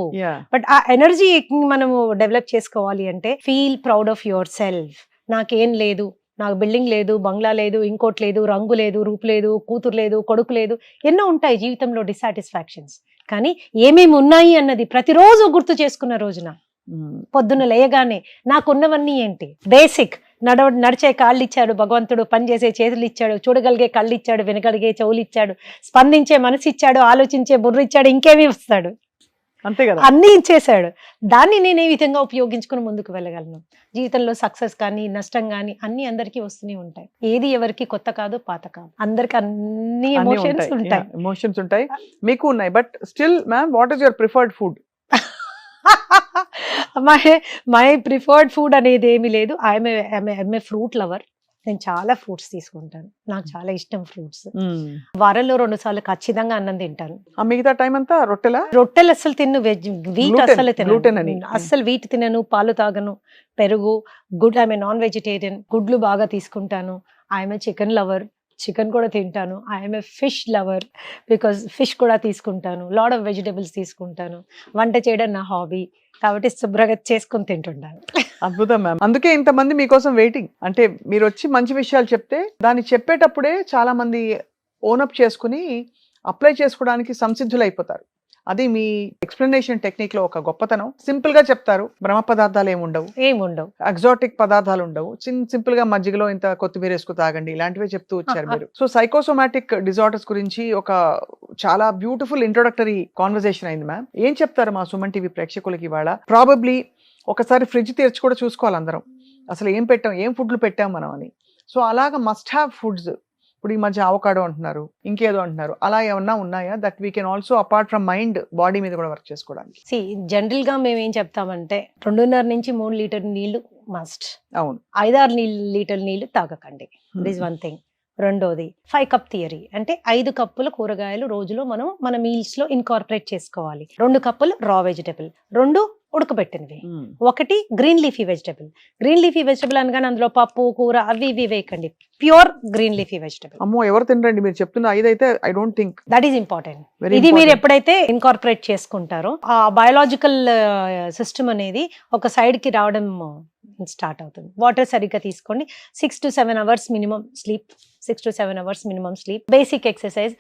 బట్ ఆ ఎనర్జీ మనము డెవలప్ చేసుకోవాలి అంటే, feel proud of your self. నాకేం లేదు, నాకు బిల్డింగ్ లేదు, బంగ్లా లేదు, ఇంకోటి లేదు, రంగు లేదు, రూపు లేదు, కూతురు లేదు, కొడుకు లేదు, ఎన్నో ఉంటాయి జీవితంలో డిసాటిస్ఫాక్షన్స్. కానీ ఏమేమి ఉన్నాయి అన్నది ప్రతిరోజు గుర్తు చేసుకున్న రోజున, పొద్దున్న లేయగానే నాకున్నవన్నీ ఏంటి, బేసిక్ నడిచే కాళ్ళు ఇచ్చాడు భగవంతుడు, పనిచేసే చేతులు ఇచ్చాడు, చూడగలిగే కళ్ళు ఇచ్చాడు, వినగలిగే చెవులు ఇచ్చాడు, స్పందించే మనసు ఇచ్చాడు, ఆలోచించే బుర్ర ఇచ్చాడు, ఇంకేమీ ఇస్తాడు, అంతే కదా, అన్ని ఇచ్చేసాడు. దాన్ని నేను ఏ విధంగా ఉపయోగించుకుని ముందుకు వెళ్ళగలను? జీవితంలో సక్సెస్ కానీ నష్టం కానీ అన్ని అందరికీ వస్తూనే ఉంటాయి. ఏది ఎవరికి కొత్త కాదు, పాత కాదు, అందరికి అన్ని ఎమోషన్స్ ఉంటాయి, మీకు ఉన్నాయి. But still ma'am, what is your preferred food? My preferred food అనేది ఏమీ లేదు. I'm a fruit lover. నేను చాలా ఫ్రూట్స్ తీసుకుంటాను, నాకు చాలా ఇష్టం ఫ్రూట్స్. వారంలో 2 సార్లు ఖచ్చితంగా అన్నం తింటాను. మిగతా టైం అంతా రొట్టెలు అస్సలు తిన్ను, వీట్ అస్సలు తినను, అస్సలు వీట్ తినను, పాలు తాగను, పెరుగు, గుడ్, ఐఎమ్ నాన్ వెజిటేరియన్, గుడ్లు బాగా తీసుకుంటాను. ఐఎమ్ చికెన్ లవర్, చికెన్ కూడా తింటాను. I'm a fish lover, because fish కూడా తీసుకుంటాను. లాట్ ఆఫ్ వెజిటబుల్స్ తీసుకుంటాను. వంట చేయడం నా హాబీ కాబట్టి శుభ్రంగా చేసుకుని తింటుంటాను. అద్భుతం మ్యామ్. అందుకే ఇంతమంది మీకోసం వెయిటింగ్. అంటే మీరు వచ్చి మంచి విషయాలు చెప్తే దాన్ని చెప్పేటప్పుడే చాలా మంది ఓనప్ చేసుకుని అప్లై చేసుకోవడానికి సంసిద్ధులు అయిపోతారు. అది మీ ఎక్స్ప్లెనేషన్ టెక్నిక్ లో ఒక గొప్పతనం. సింపుల్ గా చెప్తారు, బ్రహ్మ పదార్థాలు ఏముండవు, ఎగ్జాటిక్ పదార్థాలు ఉండవు, సింపుల్ గా మజ్జిగలో ఇంత కొత్తిమీర వేసుకు తాగండి, ఇలాంటివే చెప్తూ వచ్చారు మీరు. సో సైకోసోమాటిక్ డిజార్డర్స్ గురించి ఒక చాలా బ్యూటిఫుల్ ఇంట్రొడక్టరీ కాన్వర్సేషన్ అయింది మ్యామ్. ఏం చెప్తారు మా సుమన్ టీవీ ప్రేక్షకులకి ఇవాళ? ప్రాబబ్లీ ఒకసారి ఫ్రిడ్జ్ తెరిచి కూడా చూసుకోవాలి అందరం, అసలు ఏం పెట్టాం, ఏం ఫుడ్లు పెట్టాం మనం అని. సో అలాగా మస్ట్ హ్యావ్ ఫుడ్స్. ఇప్పుడు ఈ మధ్య అవకాడో అంటున్నారు, ఇంకేదో అంటున్నారు, అలా ఏమన్నా ఉన్నాయా that we can also apart from mind, body మీద కూడా వర్క్ చేసుకోవడానికి? జనరల్ గా మేము ఏం చెప్తామంటే 2.5 నుంచి 3 లీటర్ నీళ్లు మస్ట్. అవును, 5-6 లీటర్ నీళ్లు తాగకండి. This one thing. రెండోది 5 కప్ థియరీ, అంటే 5 కప్పుల కూరగాయలు రోజులో మనం మన మీల్స్ లో ఇన్కార్పొరేట్ చేసుకోవాలి. 2 కప్పులు రా vegetable, 2 ఉడకబెట్టినవి, 1 green leafy vegetable. Green leafy vegetable అనగానే అందులో పప్పు, కూర అవి ఇవి వేయకండి, ప్యూర్ గ్రీన్ లీఫీ వెజిటబుల్. అమ్మో, ఎవరు తినరండి మీరు చెప్తున్న 5 అయితే. I don't think that is important. ఇది మీరు ఎప్పుడైతే ఇన్కార్పొరేట్ చేసుకుంటారో ఆ బయోలాజికల్ సిస్టమ్ అనేది ఒక సైడ్ కి రావడం స్టార్ట్ అవుతుంది. వాటర్ సరిగ్గా తీసుకోండి. 6 to 7 hours minimum sleep. 6 to 7 hours minimum sleep. Basic exercise.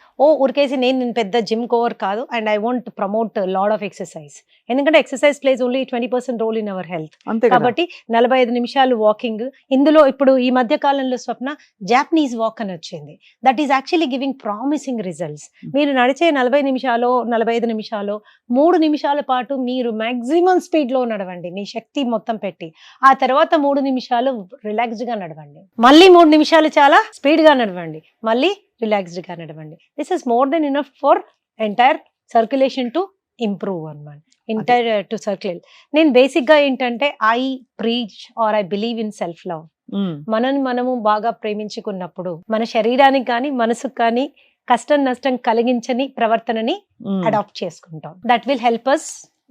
ఉరికేసి నేను పెద్ద జిమ్ కోవర్ కాదు and I want promote lot of exercise. ఎందుకంటే exercise plays only 20% role in our health. కాబట్టి 45 నిమిషాలు వాకింగ్. ఇందులో ఇప్పుడు ఈ మధ్య కాలంలో స్వప్న జాపనీస్ వాక్ అని వచ్చింది. That is actually giving promising results. మీరు నడిచే 40 నిమిషాలు 45 నిమిషాలు 3 నిమిషాల పాటు మీరు మాక్సిమం స్పీడ్ లో నడవండి మీ శక్తి మొత్తం పెట్టి. ఆ తర్వాత 3 నిమిషాలు రిలాక్స్డ్ గా నడవండి. మళ్ళీ 3 నిమిషాలు చాలా స్పీడ్ గా నడవండి. మళ్ళీ రిలాక్స్డ్ గా నడవండి. This is more than enough for entire circulation to improve అన్నమాట. Entire to circulate. నేను బేసిక్ గా ఏంటంటే I preach or I believe in self love. మనము బాగా ప్రేమించుకున్నప్పుడు మన శరీరానికి కానీ మనసుకు కానీ కష్టం నష్టం కలిగించని ప్రవర్తనని అడాప్ట్ చేసుకుంటాం. That will help us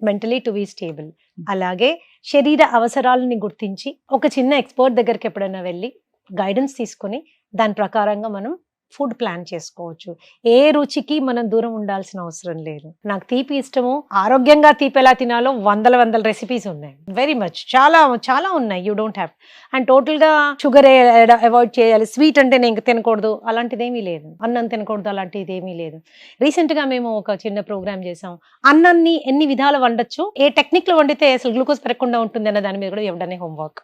mentally to be stable. అలాగే శరీర అవసరాలని గుర్తించి ఒక చిన్న ఎక్స్పర్ట్ దగ్గరికి ఎప్పుడైనా వెళ్ళి గైడెన్స్ తీసుకొని దాని ప్రకారంగా మనం ఫుడ్ ప్లాన్ చేసుకోవచ్చు. ఏ రుచికి మనం దూరం ఉండాల్సిన అవసరం లేదు. నాకు తీపి ఇష్టము, ఆరోగ్యంగా తీపి ఎలా తినాలో వందల రెసిపీస్ ఉన్నాయి. వెరీ మచ్ చాలా ఉన్నాయి. You don't have. And total గా షుగర్ అవాయిడ్ చేయాలి, స్వీట్ అంటే నేను తినకూడదు అలాంటిది ఏమీ లేదు, అన్నం తినకూడదు అలాంటిది ఏమీ లేదు. రీసెంట్ గా మేము ఒక చిన్న ప్రోగ్రామ్ చేసాం. అన్నాన్ని ఎన్ని విధాలు వండొచ్చు, ఏ టెక్నిక్ లో వండితే అసలు గ్లూకోజ్ పెరగకుండా ఉంటుంది అన్న దాని మీద కూడా ఇవ్వడమే homework.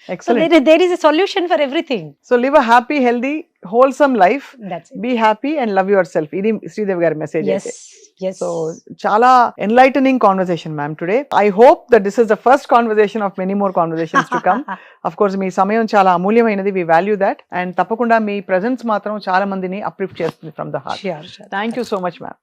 There is a solution for everything. So live a happy healthy wholesome life. That's it. Be happy and love yourself. Idi Sridevi gaరి message. Yes. So chala enlightening conversation ma'am today. I hope that this is the first conversation of many more conversations to come. Of course మీ సమయం చాలా అమూల్యమైనది. We value that and తప్పకుండా మీ presence మాత్రం చాలా మందిని uplift చేస్తుంది from the heart. Sure. Thank you so much ma'am.